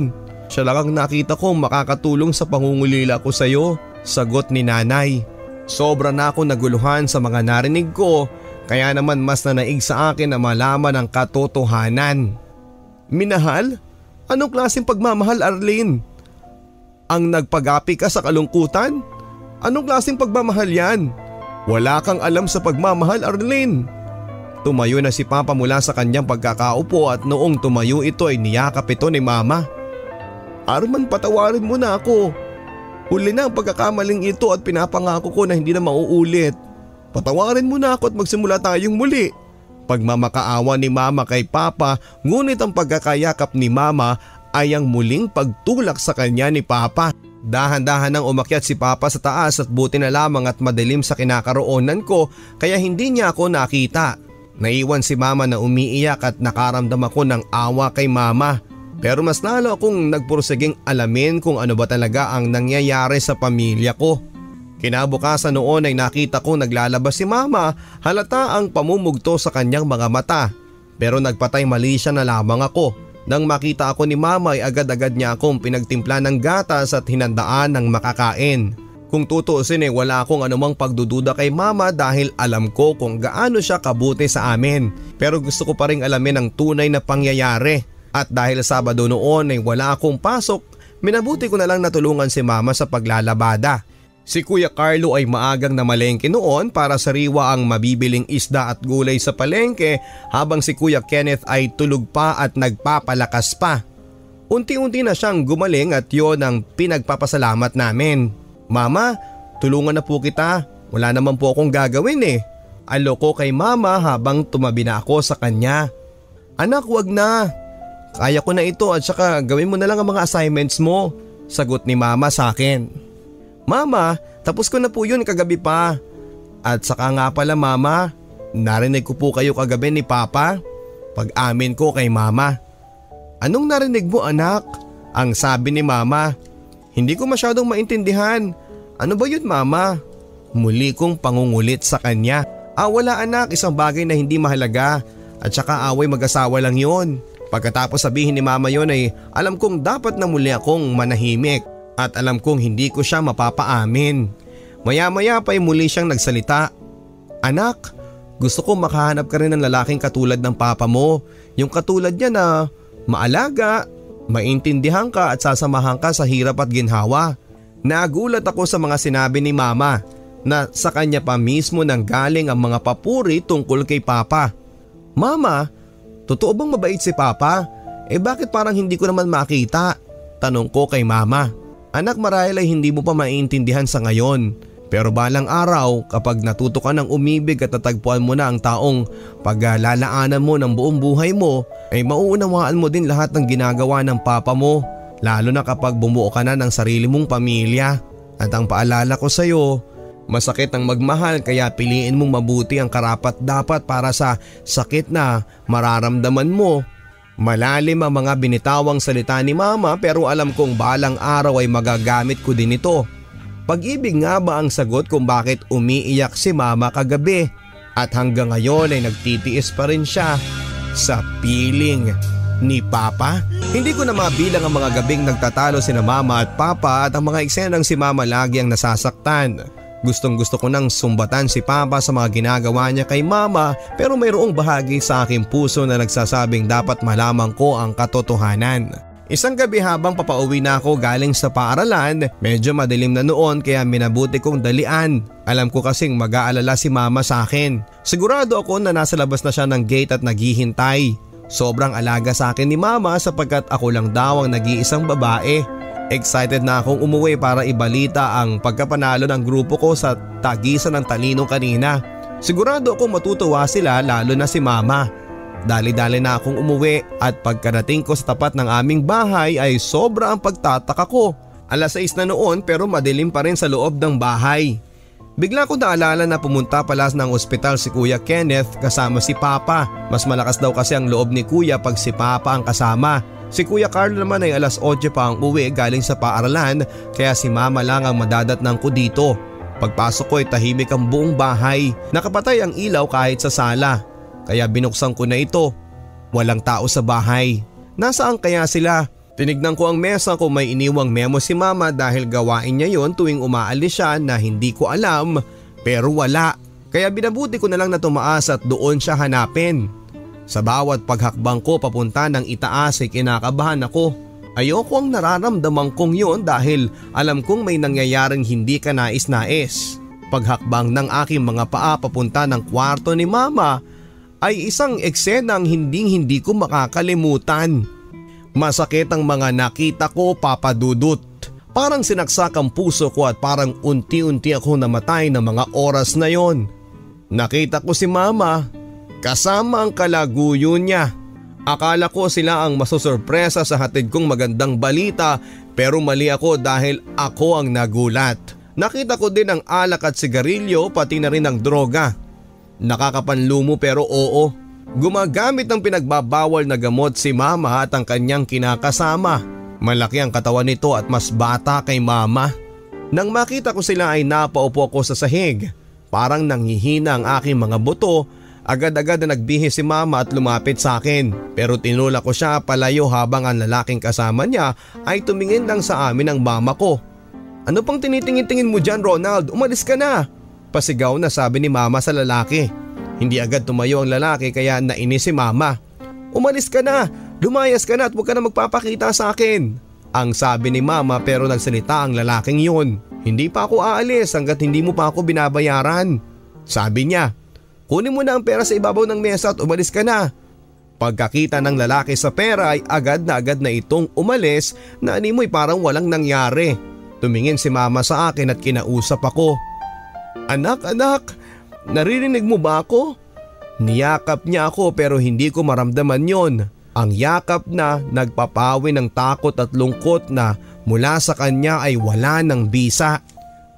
Siya lang ang nakita kong makakatulong sa pangungulila ko sa iyo," sagot ni Nanay. Sobra na ako naguluhan sa mga narinig ko kaya naman mas nanaig sa akin na malaman ang katotohanan. "Minahal? Anong klaseng pagmamahal Arlene? Ang nagpagapi ka sa kalungkutan? Anong klaseng pagmamahal yan? Wala kang alam sa pagmamahal Arlene." Tumayo na si Papa mula sa kanyang pagkakaupo at noong tumayo ito ay niyakap ito ni Mama. "Arman, patawarin mo na ako. Huli na ang pagkakamaling ito at pinapangako ko na hindi na mauulit. Patawarin mo na ako at magsimula tayong muli. Pagmamakaawa ni mama kay papa, ngunit ang pagkakayakap ni mama ay ang muling pagtulak sa kanya ni papa. Dahan-dahan nang umakyat si papa sa taas at buti na lamang at madilim sa kinakaroonan ko kaya hindi niya ako nakita. Naiwan si mama na umiiyak at nakaramdam ako ng awa kay mama. Pero mas lalo akong nagpursiging alamin kung ano ba talaga ang nangyayari sa pamilya ko. Kinabukasan noon ay nakita ko naglalabas si mama, halata ang pamumugto sa kanyang mga mata. Pero nagpatay mali siya na lamang ako. Nang makita ako ni mama ay agad-agad niya akong pinagtimpla ng gatas at hinandaan ng makakain. Kung tutuusin ay wala akong anumang pagdududa kay mama dahil alam ko kung gaano siya kabuti sa amin. Pero gusto ko pa rin alamin ang tunay na pangyayari. At dahil Sabado noon ay wala akong pasok, minabuti ko na lang natulungan si mama sa paglalabada. Si Kuya Carlo ay maagang namalengke noon para sariwa ang mabibiling isda at gulay sa palengke habang si Kuya Kenneth ay tulog pa at nagpapalakas pa. Unti-unti na siyang gumaling at yon ang pinagpapasalamat namin. Mama, tulungan na po kita. Wala naman po akong gagawin eh. Aloko kay mama habang tumabi na ako sa kanya. Anak, wag na. Kaya ko na ito at saka gawin mo na lang ang mga assignments mo. Sagot ni mama sa akin. Mama, tapos ko na po yun kagabi pa. At saka nga pala mama, narinig ko po kayo kagabi ni papa. Pag-amin ko kay mama. Anong narinig mo anak? Ang sabi ni mama. Hindi ko masyadong maintindihan. Ano ba yun mama? Muli kong pangungulit sa kanya. Wala anak, isang bagay na hindi mahalaga. At saka away mag-asawa lang yun. Pagkatapos sabihin ni mama yun ay alam kong dapat na muli akong manahimik. At alam kong hindi ko siya mapapaamin. Maya-maya pa ay muli siyang nagsalita. Anak, gusto ko makahanap ka rin ng lalaking katulad ng papa mo. Yung katulad niya na maalaga, maintindihan ka at sasamahan ka sa hirap at ginhawa. Nagulat ako sa mga sinabi ni mama na sa kanya pa mismo nang galing ang mga papuri tungkol kay papa. Mama, totoo bang mabait si papa? Bakit parang hindi ko naman makita? Tanong ko kay mama. Anak, marahil ay hindi mo pa maiintindihan sa ngayon. Pero balang araw kapag natuto ka ng umibig at natagpuan mo na ang taong paglalaanan mo ng buong buhay mo ay mauunawaan mo din lahat ng ginagawa ng papa mo. Lalo na kapag bumuo ka na ng sarili mong pamilya. At ang paalala ko sa iyo, masakit ang magmahal kaya piliin mong mabuti ang karapat-dapat para sa sakit na mararamdaman mo. Malalim ang mga binitawang salita ni mama pero alam kong balang araw ay magagamit ko din ito. Pag-ibig nga ba ang sagot kung bakit umiiyak si mama kagabi? At hanggang ngayon ay nagtitiis pa rin siya sa piling ni papa? Hindi ko na mabilang ang mga gabing nagtatalo sina mama at papa at ang mga eksenang si mama lagi ang nasasaktan. Gustong-gusto ko nang sumbatan si papa sa mga ginagawa niya kay mama pero mayroong bahagi sa aking puso na nagsasabing dapat malaman ko ang katotohanan. Isang gabi habang papauwi na ako galing sa paaralan, medyo madilim na noon kaya minabuti kong dalian. Alam ko kasing mag-aalala si mama sa akin. Sigurado ako na nasa labas na siya ng gate at naghihintay. Sobrang alaga sa akin ni mama sapagkat ako lang daw ang nag-iisang babae. Excited na akong umuwi para ibalita ang pagkapanalo ng grupo ko sa tagisan ng talino kanina. Sigurado akong matutuwa sila lalo na si mama. Dali-dali na akong umuwi at pagkarating ko sa tapat ng aming bahay ay sobra ang pagtataka ko. 6:00 na noon pero madilim pa rin sa loob ng bahay. Bigla ko naalala na pumunta pala ng ospital si Kuya Kenneth kasama si Papa. Mas malakas daw kasi ang loob ni Kuya pag si Papa ang kasama. Si Kuya Carlo naman ay 8:00 pa ang uwi galing sa paaralan kaya si Mama lang ang madadatnang ko dito. Pagpasok ko ay tahimik ang buong bahay. Nakapatay ang ilaw kahit sa sala. Kaya binuksan ko na ito. Walang tao sa bahay. Nasaan kaya sila? Tinignan ko ang mesa kung may iniwang memo si Mama dahil gawain niya yon tuwing umaalis siya na hindi ko alam pero wala. Kaya binabuti ko na lang na tumaas at doon siya hanapin. Sa bawat paghakbang ko papunta ng itaas ay kinakabahan ako. Ayoko ang nararamdaman kong yon dahil alam kong may nangyayaring hindi ka nais-nais. Paghakbang ng aking mga paa papunta ng kwarto ni Mama ay isang eksenang hindi ko makakalimutan. Masakit ang mga nakita ko, Papa Dudut. Parang sinaksak ang puso ko at parang unti-unti ako namatay ng mga oras na yon. Nakita ko si Mama. kasama ang kalaguyo niya. Akala ko sila ang masusurpresa sa hatid kong magandang balita pero mali ako dahil ako ang nagulat. Nakita ko din ang alak at sigarilyo pati na rin ang droga. Nakakapanlumo pero oo, gumagamit ng pinagbabawal na gamot si mama at ang kanyang kinakasama. Malaki ang katawan nito at mas bata kay mama. Nang makita ko sila ay napaupo ako sa sahig. Parang nanghihina ang aking mga buto. Agad-agad na nagbihis si mama at lumapit sa akin. Pero tinulak ko siya palayo habang ang lalaking kasama niya ay tumingin lang sa amin ang mama ko. Ano pang tinitingin-tingin mo dyan, Ronald? Umalis ka na! Pasigaw na sabi ni mama sa lalaki. Hindi agad tumayo ang lalaki kaya nainis si mama. Umalis ka na! Lumayas ka na at huwag ka na magpapakita sa akin. Ang sabi ni mama pero nagsalita ang lalaking yun. Hindi pa ako aalis hanggat hindi mo pa ako binabayaran. Sabi niya, kunin mo na ang pera sa ibabaw ng mesa at umalis ka na. Pagkakita ng lalaki sa pera ay agad na itong umalis na animoy parang walang nangyari. Tumingin si mama sa akin at kinausap ako. Anak, naririnig mo ba ako? Niyakap niya ako pero hindi ko maramdaman yon. Ang yakap na nagpapawi ng takot at lungkot na mula sa kanya ay wala ng bisa.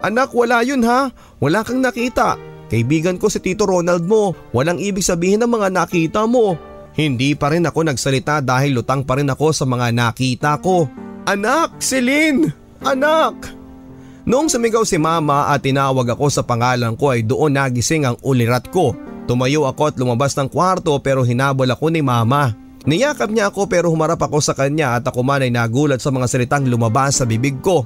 Anak, wala yun ha. Wala kang nakita. Kaibigan ko si Tito Ronald mo. Walang ibig sabihin ng mga nakita mo. Hindi pa rin ako nagsalita dahil lutang pa rin ako sa mga nakita ko. Anak, Celine! Anak! Noong sumigaw si mama at tinawag ako sa pangalan ko ay doon nagising ang ulirat ko. Tumayo ako at lumabas ng kwarto pero hinabol ako ni mama. Niyakap niya ako pero humarap ako sa kanya at ako man ay nagulat sa mga salitang lumabas sa bibig ko.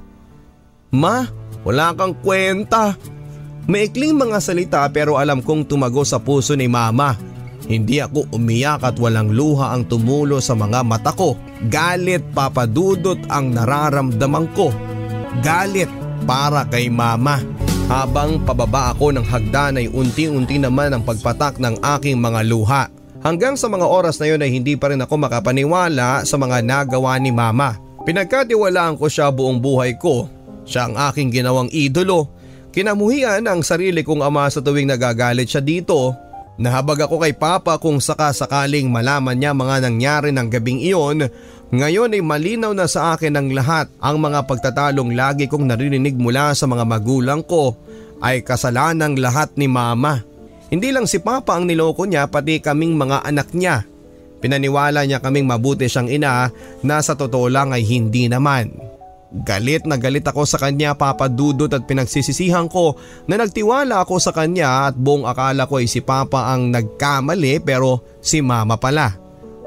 Ma, wala kang kwenta. Maikling mga salita pero alam kong tumago sa puso ni mama. Hindi ako umiyak at walang luha ang tumulo sa mga mata ko. Galit, papadudot ang nararamdaman ko. Galit para kay mama. Habang pababa ako ng hagdan ay unti-unti naman ang pagpatak ng aking mga luha. Hanggang sa mga oras na yun ay hindi pa rin ako makapaniwala sa mga nagawa ni mama. Pinagkatiwalaan ko siya buong buhay ko. Siya ang aking ginawang idolo. Kinamuhian ang sarili kong ama sa tuwing nagagalit siya dito. Nahabag ako kay papa kung sakasakaling malaman niya mga nangyari ng gabing iyon. Ngayon ay malinaw na sa akin ang lahat. Ang mga pagtatalong lagi kong naririnig mula sa mga magulang ko ay kasalanang lahat ni mama. Hindi lang si papa ang niloko niya pati kaming mga anak niya. Pinaniwala niya kaming mabuti siyang ina na sa totoo lang ay hindi naman. Galit na galit ako sa kanya, Papa Dudut, at pinagsisisihan ko na nagtiwala ako sa kanya at buong akala ko ay si papa ang nagkamali pero si mama pala.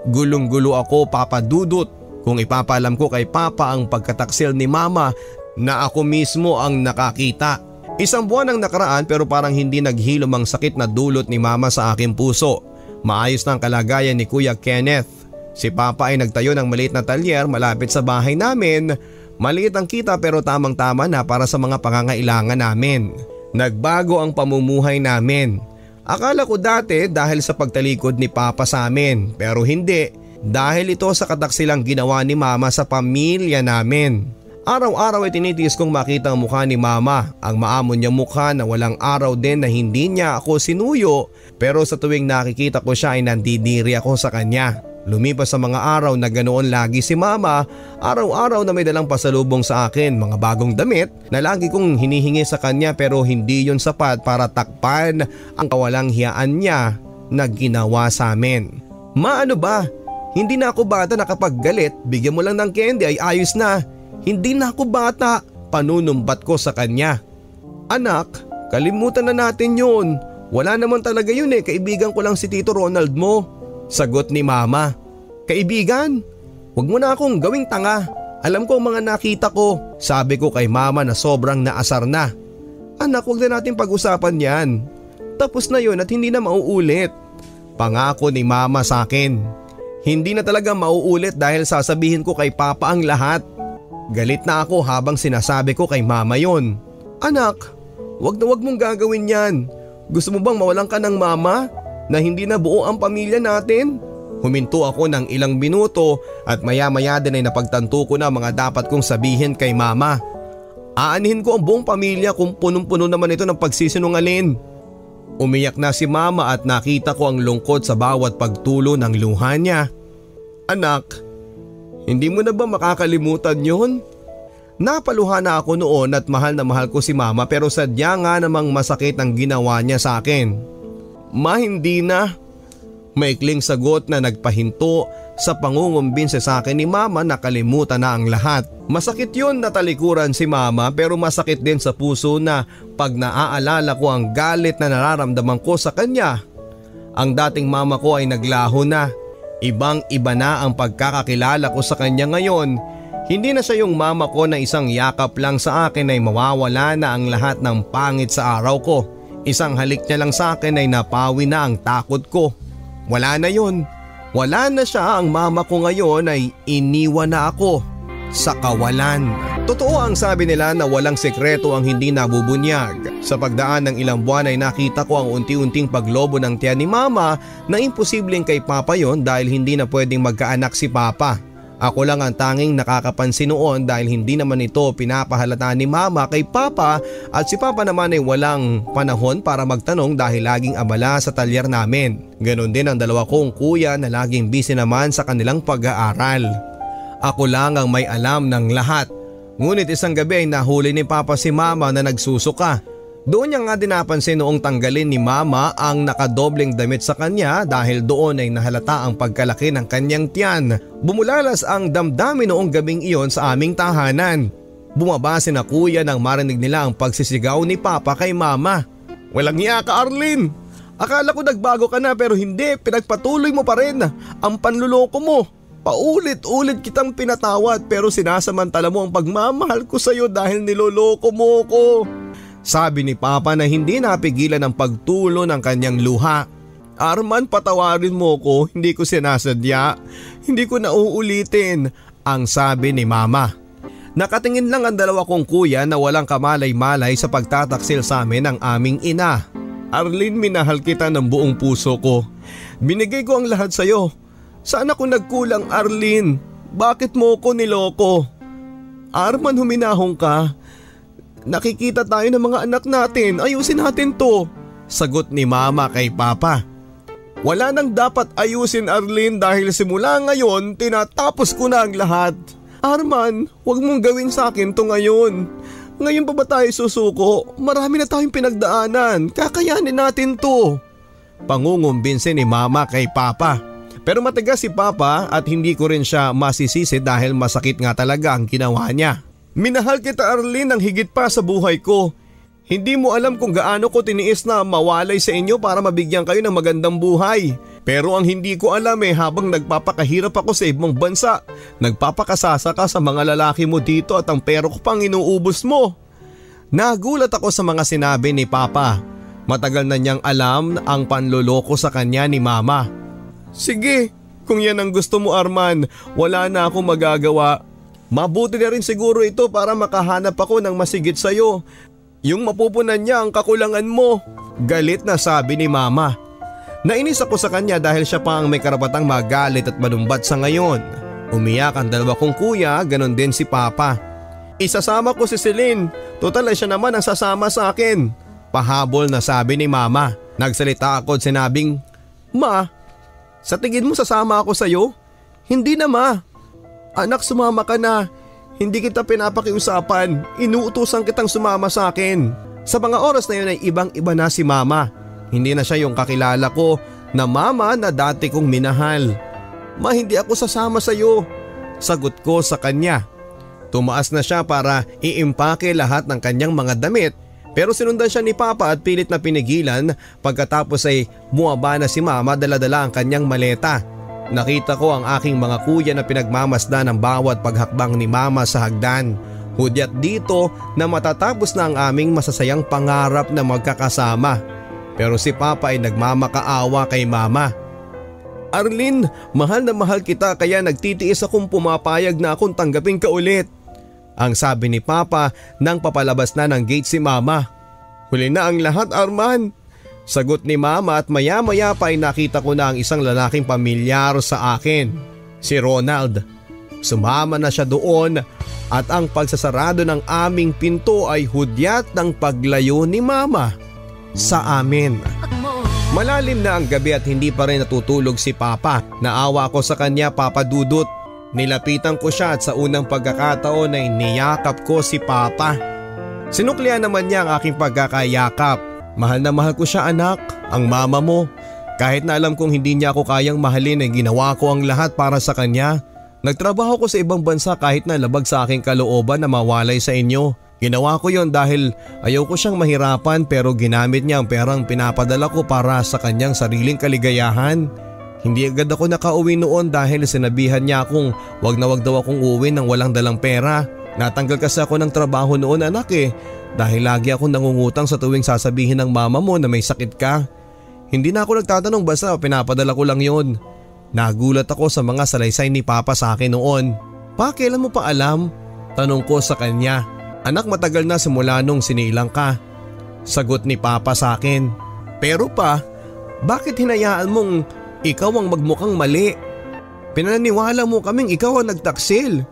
Gulong-gulo ako, Papa Dudut, kung ipapaalam ko kay papa ang pagkataksil ni mama na ako mismo ang nakakita. Isang buwan ang nakaraan pero parang hindi naghilom ang sakit na dulot ni mama sa aking puso. Maayos na ang kalagayan ni Kuya Kenneth. Si papa ay nagtayo ng maliit na talyer malapit sa bahay namin. Maliit ang kita pero tamang-tama na para sa mga pangangailangan namin. Nagbago ang pamumuhay namin. Akala ko dati dahil sa pagtalikod ni papa sa amin pero hindi. Dahil ito sa kataksilang ginawa ni mama sa pamilya namin. Araw-araw ay tinitiis kong makita ang mukha ni mama, ang maamon niya mukha na walang araw din na hindi niya ako sinuyo pero sa tuwing nakikita ko siya ay nandidiri ako sa kanya. Lumipas sa mga araw na ganoon lagi si mama, araw-araw na may dalang pasalubong sa akin, mga bagong damit na lagi kong hinihingi sa kanya pero hindi yon sapat para takpan ang kawalang hiyaan niya na ginawa sa amin. Ma, ano ba? Hindi na ako bata na kapag galit, bigyan mo lang ng candy ay ayos na. Hindi na ako bata, panunumbat ko sa kanya. Anak, kalimutan na natin yun. Wala naman talaga yun kaibigan ko lang si Tito Ronald mo. Sagot ni mama. Kaibigan? Huwag mo na akong gawing tanga. Alam ko ang mga nakita ko. Sabi ko kay mama na sobrang naasar na. Anak, huwag na natin pag-usapan yan. Tapos na yun at hindi na mauulit. Pangako ni mama sa akin. Hindi na talaga mauulit dahil sasabihin ko kay papa ang lahat. Galit na ako habang sinasabi ko kay mama yon. Anak, wag na wag mong gagawin yan. Gusto mo bang mawalan ka ng mama? Na hindi na buo ang pamilya natin? Huminto ako ng ilang minuto at maya-maya din ay napagtanto ko na mga dapat kong sabihin kay mama. Aanihin ko ang buong pamilya kung punong-puno naman ito ng pagsisinungaling. Umiyak na si mama at nakita ko ang lungkot sa bawat pagtulo ng luha niya. Anak, hindi mo na ba makakalimutan yon? Napaluha na ako noon at mahal na mahal ko si mama pero sadya nga namang masakit ang ginawa niya sa akin. Ma, hindi na. Maikling sagot na nagpahinto sa pangungumbinse sa akin ni mama na kalimutan na ang lahat. Masakit yun na talikuran si mama pero masakit din sa puso na pag naaalala ko ang galit na nararamdaman ko sa kanya. Ang dating mama ko ay naglaho na. Ibang iba na ang pagkakakilala ko sa kanya ngayon. Hindi na siya yung mama ko na isang yakap lang sa akin ay mawawala na ang lahat ng pangit sa araw ko. Isang halik niya lang sa akin ay napawi na ang takot ko. Wala na yun. Wala na siya. Ang mama ko ngayon ay iniwan na ako sa kawalan. Totoo ang sabi nila na walang sekreto ang hindi nabubunyag. Sa pagdaan ng ilang buwan ay nakita ko ang unti-unting paglobo ng tiyan ni mama na imposibleng kay papa yon dahil hindi na pwedeng magkaanak si papa. Ako lang ang tanging nakakapansin noon dahil hindi naman ito pinapahalata ni mama kay papa at si papa naman ay walang panahon para magtanong dahil laging abala sa talyer namin. Ganon din ang dalawa kong kuya na laging busy naman sa kanilang pag-aaral. Ako lang ang may alam ng lahat. Ngunit isang gabi ay nahuli ni papa si mama na nagsusuka. Doon niya nga din napansin noong tanggalin ni mama ang nakadobleng damit sa kanya dahil doon ay nahalata ang pagkalaki ng kanyang tiyan. Bumulalas ang damdamin noong gabing iyon sa aming tahanan. Bumaba si na kuya nang marinig nila ang pagsisigaw ni papa kay mama. Walang hiya ka, Arlene! Akala ko nagbago ka na pero hindi, pinagpatuloy mo pa rin ang panluloko mo. Paulit-ulit kitang pinatawad pero sinasamantala mo ang pagmamahal ko sa iyo dahil niloloko mo ko. Sabi ni papa na hindi napigilan ang pagtulo ng kanyang luha. Arman, patawarin mo ko, hindi ko sinasadya. Hindi ko na uulitin, ang sabi ni mama. Nakatingin lang ang dalawa kong kuya na walang kamalay-malay sa pagtataksil sa amin ng aming ina. Arlene, minahal kita ng buong puso ko. Binigay ko ang lahat sa iyo. Saan ako nagkulang, Arlene? Bakit mo ko niloko? Arman, huminahong ka. Nakikita tayo ng mga anak natin, ayusin natin to. Sagot ni mama kay papa. Wala nang dapat ayusin, Arlene, dahil simula ngayon tinatapos ko na ang lahat. Arman, huwag mong gawin sa akin to ngayon. Ngayon pa ba tayo susuko? Marami na tayong pinagdaanan, kakayanin natin to. Pangungumbinse ni mama kay papa. Pero matigas si papa at hindi ko rin siya masisisi dahil masakit nga talaga ang ginawa niya. Minahal kita, Arlene, ng higit pa sa buhay ko. Hindi mo alam kung gaano ko tiniis na mawalay sa inyo para mabigyan kayo ng magandang buhay. Pero ang hindi ko alam habang nagpapakahirap ako sa ibang bansa, nagpapakasasa ka sa mga lalaki mo dito at ang pera ko pang inuubos mo. Nagulat ako sa mga sinabi ni papa. Matagal na niyang alam ang panloloko sa kanya ni mama. Sige, kung yan ang gusto mo, Arman, wala na akong magagawa. Mabuti na rin siguro ito para makahanap ako ng masigit sa'yo. Yung mapupunan niya ang kakulangan mo. Galit na sabi ni mama. Nainis ako sa kanya dahil siya pa ang may karapatang magalit at manumbat sa ngayon. Umiyak ang dalawa kong kuya, ganon din si papa. Isasama ko si Celine. Total ay siya naman ang sasama sa akin. Pahabol na sabi ni mama. Nagsalita ako at sinabing, Ma, sa tingin mo sasama ako sa'yo? Hindi na, ma. Anak, sumama ka na. Hindi kita pinapakiusapan. Inuutusan kitang sumama sa akin. Sa mga oras na yun ay ibang-iba na si mama. Hindi na siya yung kakilala ko na mama na dati kong minahal. Ma, hindi ako sasama sa iyo. Sagot ko sa kanya. Tumaas na siya para iimpake lahat ng kanyang mga damit. Pero sinundan siya ni papa at pilit na pinigilan. Pagkatapos ay buwaba na si mama, dala-dala ang kanyang maleta. Nakita ko ang aking mga kuya na pinagmamasdan ng bawat paghakbang ni mama sa hagdan. Hudyat dito na matatapos na ang aming masasayang pangarap na magkakasama. Pero si papa ay nagmamakaawa kay mama. Arlene, mahal na mahal kita kaya nagtitiis akong pumapayag na akong tanggapin ka ulit. Ang sabi ni papa nang papalabas na ng gate si mama. Huli na ang lahat, Arman. Sagot ni mama at maya-maya pa ay nakita ko na ang isang lalaking pamilyar sa akin, si Ronald. Sumama na siya doon at ang pagsasarado ng aming pinto ay hudyat ng paglayo ni mama sa amin. Malalim na ang gabi at hindi pa rin natutulog si Papa. Naawa ako sa kanya, Papa Dudut. Nilapitan ko siya at sa unang pagkakataon ay niyakap ko si Papa. Sinuklian naman niya ang aking pagkakayakap. Mahal na mahal ko siya, anak, ang mama mo. Kahit na alam kong hindi niya ako kayang mahalin ay ginawa ko ang lahat para sa kanya. Nagtrabaho ko sa ibang bansa kahit na labag sa aking kalooban na mawalay sa inyo. Ginawa ko yon dahil ayaw ko siyang mahirapan pero ginamit niya ang perang pinapadala ko para sa kanyang sariling kaligayahan. Hindi agad ako nakauwi noon dahil sinabihan niya akong wag na wag daw akong uuwi nang walang dalang pera. Natanggal kasi ako ng trabaho noon, anak, dahil lagi akong nangungutang sa tuwing sasabihin ng mama mo na may sakit ka. Hindi na ako nagtatanong, basta pinapadala ko lang yon. Nagulat ako sa mga salaysay ni Papa sa akin noon. Pa, kailan mo pa alam? Tanong ko sa kanya. Anak, matagal na simula nung sinilang ka. Sagot ni Papa sa akin. Pero pa, bakit hinayaan mong ikaw ang magmukhang mali? Pinaniniwala mo kaming ikaw ang nagtaksil.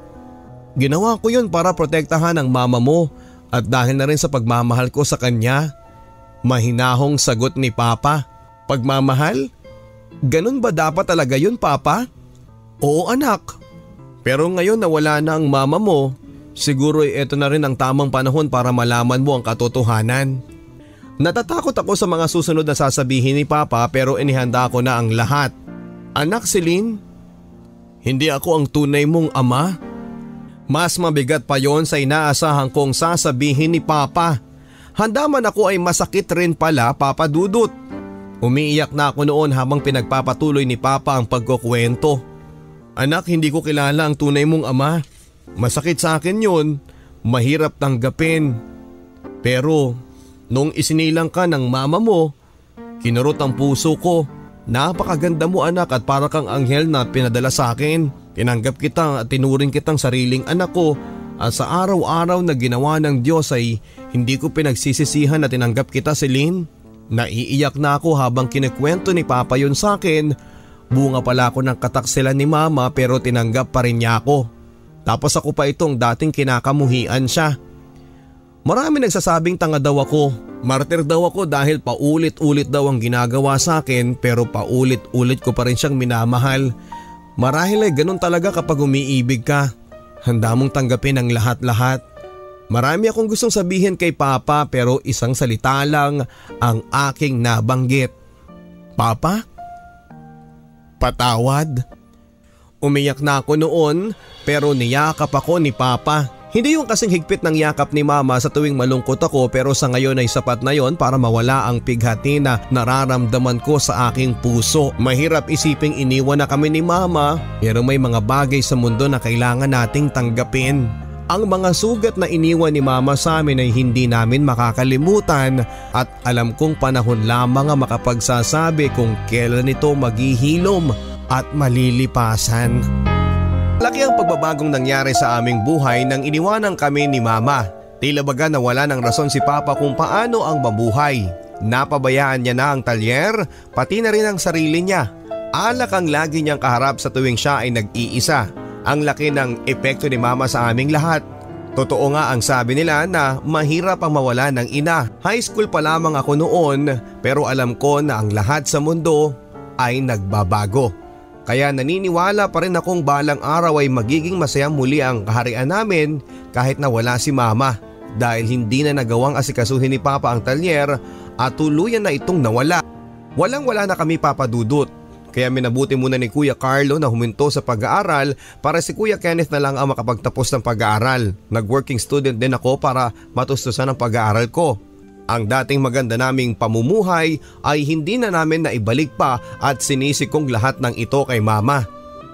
Ginawa ko yun para protektahan ang mama mo at dahil na rin sa pagmamahal ko sa kanya. Mahinahong sagot ni Papa. Pagmamahal? Ganun ba dapat talaga yun, Papa? Oo, anak. Pero ngayon na wala na ang mama mo, siguro ito na rin ang tamang panahon para malaman mo ang katotohanan. Natatakot ako sa mga susunod na sasabihin ni Papa pero inihanda ko na ang lahat. Anak Celine, hindi ako ang tunay mong ama. Mas mabigat pa yon sa inaasahan kong sasabihin ni Papa. Handa man ako ay masakit rin pala, Papa Dudut. Umiiyak na ako noon habang pinagpapatuloy ni Papa ang pagkukwento. Anak, hindi ko kilala ang tunay mong ama. Masakit sa akin yun, mahirap tanggapin. Pero nung isinilang ka ng mama mo, kinurot ang puso ko. Napakaganda mo, anak, at para kang anghel na pinadala sa akin. Tinanggap kita at tinuring kitang sariling anak ko at sa araw-araw na ginawa ng Diyos ay hindi ko pinagsisisihan na tinanggap kita, Celine. Naiiyak na ako habang kinikwento ni Papa yun sa akin. Bunga pala ako ng kataksilan ni Mama pero tinanggap pa rin niya ako. Tapos ako pa itong dating kinakamuhian siya. Marami nagsasabing tanga daw ako. Martir daw ako dahil paulit-ulit daw ang ginagawa sa akin pero paulit-ulit ko pa rin siyang minamahal. Marahil ay ganun talaga kapag umiibig ka. Handa mong tanggapin ang lahat-lahat. Marami akong gustong sabihin kay Papa pero isang salita lang ang aking nabanggit. Papa? Patawad? Umiyak na ako noon pero niyakap ako ni Papa. Hindi yung kasing higpit ng yakap ni Mama sa tuwing malungkot ako pero sa ngayon ay sapat na yon para mawala ang pighati na nararamdaman ko sa aking puso. Mahirap isiping iniwan na kami ni Mama pero may mga bagay sa mundo na kailangan nating tanggapin. Ang mga sugat na iniwan ni Mama sa amin ay hindi namin makakalimutan at alam kong panahon lamang ang makapagsasabi kung kailan ito maghihilom at malilipasan. Laki ang pagbabagong nangyari sa aming buhay nang iniwanan kami ni Mama. Tila baga nawala ng rason si Papa kung paano ang mabuhay. Napabayaan niya na ang talyer, pati na rin ang sarili niya. Alak ang lagi niyang kaharap sa tuwing siya ay nag-iisa. Ang laki ng epekto ni Mama sa aming lahat. Totoo nga ang sabi nila na mahirap ang mawala ng ina. High school pa lamang ako noon pero alam ko na ang lahat sa mundo ay nagbabago. Kaya naniniwala pa rin akong balang araw ay magiging masayang muli ang kaharian namin kahit na wala si Mama. Dahil hindi na nagawang asikasuhin ni Papa ang talyer at tuluyan na itong nawala. Walang-wala na kami, Papa Dudut. Kaya minabuti muna ni Kuya Carlo na huminto sa pag-aaral para si Kuya Kenneth na lang ang makapagtapos ng pag-aaral. Nag-working student din ako para matustusan ang pag-aaral ko. Ang dating maganda naming pamumuhay ay hindi na namin naibalik pa at sinisi kong lahat ng ito kay Mama.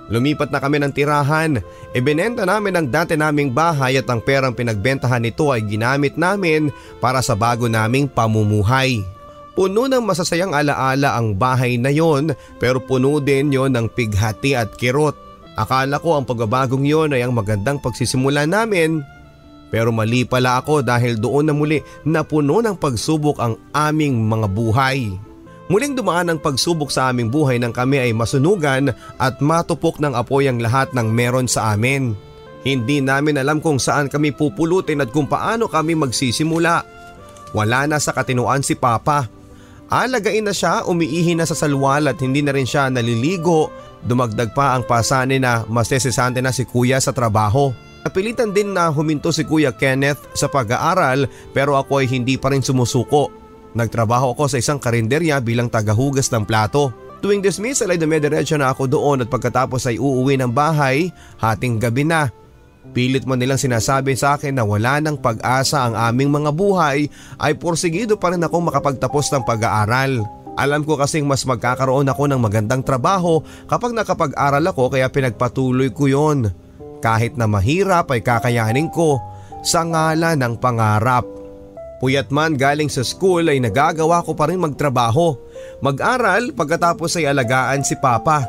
Lumipat na kami ng tirahan. Ibinenta namin ang dati naming bahay at ang perang pinagbentahan nito ay ginamit namin para sa bago naming pamumuhay. Puno ng masasayang alaala ang bahay na yon pero puno din yon ng pighati at kirot. Akala ko ang pagbabagong yon ay ang magandang pagsisimula namin. Pero mali pala ako dahil doon na muli napuno ng pagsubok ang aming mga buhay. Muling dumaan ang pagsubok sa aming buhay nang kami ay masunugan at matupok ng apoy ang lahat ng meron sa amin. Hindi namin alam kung saan kami pupulutin at kung paano kami magsisimula. Wala na sa katinuan si Papa. Alagain na siya, umiihi na sa salwal at hindi na rin siya naliligo. Dumagdag pa ang pasanin na masesesante na si kuya sa trabaho. Napilitan din na huminto si Kuya Kenneth sa pag-aaral pero ako ay hindi pa rin sumusuko. Nagtrabaho ako sa isang karinderya bilang tagahugas ng plato. Tuwing dismissal ay dumediretso na ako doon at pagkatapos ay uuwi ng bahay, hating gabi na. Pilit mo nilang sinasabi sa akin na wala ng pag-asa ang aming mga buhay ay porsigido pa rin akong makapagtapos ng pag-aaral. Alam ko kasing mas magkakaroon ako ng magandang trabaho kapag nakapag-aral ako kaya pinagpatuloy ko yon. Kahit na mahirap ay kakayanin ko sa ngalan ng pangarap. Puyat man galing sa school ay nagagawa ko pa rin magtrabaho. Mag-aral pagkatapos ay alagaan si Papa.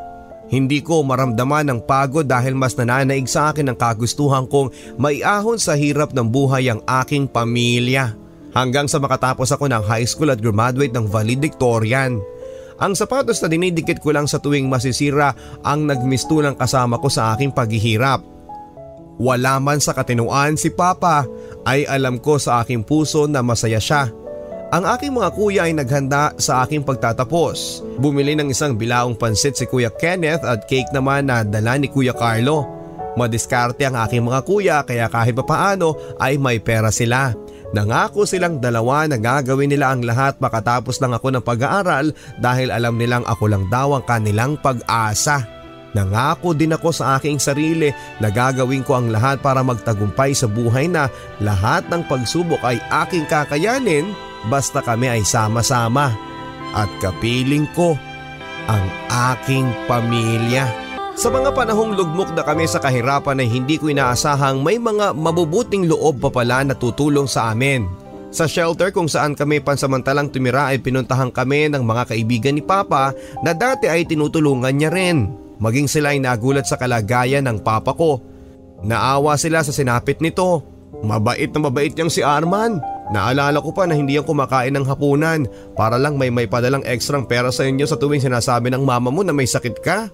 Hindi ko maramdaman ng pagod dahil mas nananaig sa akin ang kagustuhan kong maiahon sa hirap ng buhay ang aking pamilya. Hanggang sa makatapos ako ng high school at graduate ng valedictorian. Ang sapatos na dinidikit ko lang sa tuwing masisira ang nagmistulang kasama ko sa aking paghihirap. Wala man sa katinuan si Papa ay alam ko sa aking puso na masaya siya. Ang aking mga kuya ay naghanda sa aking pagtatapos. Bumili ng isang bilaong pansit si Kuya Kenneth at cake naman na dala ni Kuya Carlo. Madiskarte ang aking mga kuya kaya kahit papaano ay may pera sila. Nangako silang dalawa na gagawin nila ang lahat makatapos lang ako ng pag-aaral dahil alam nilang ako lang daw ang kanilang pag-asa. Nangako din ako sa aking sarili na gagawin ko ang lahat para magtagumpay sa buhay na lahat ng pagsubok ay aking kakayanin basta kami ay sama-sama. At kapiling ko ang aking pamilya. Sa mga panahong lugmok na kami sa kahirapan ay hindi ko inaasahang may mga mabubuting loob pa pala na tutulong sa amin. Sa shelter kung saan kami pansamantalang tumira ay pinuntahan kami ng mga kaibigan ni Papa na dati ay tinutulungan niya rin. Maging sila ay nagulat sa kalagayan ng papa ko. Naawa sila sa sinapit nito. Mabait na mabait niyang si Arman. Naalala ko pa na hindi yan kumakain ng hapunan para lang may padalang ekstrang pera sa inyo sa tuwing sinasabi ng mama mo na may sakit ka.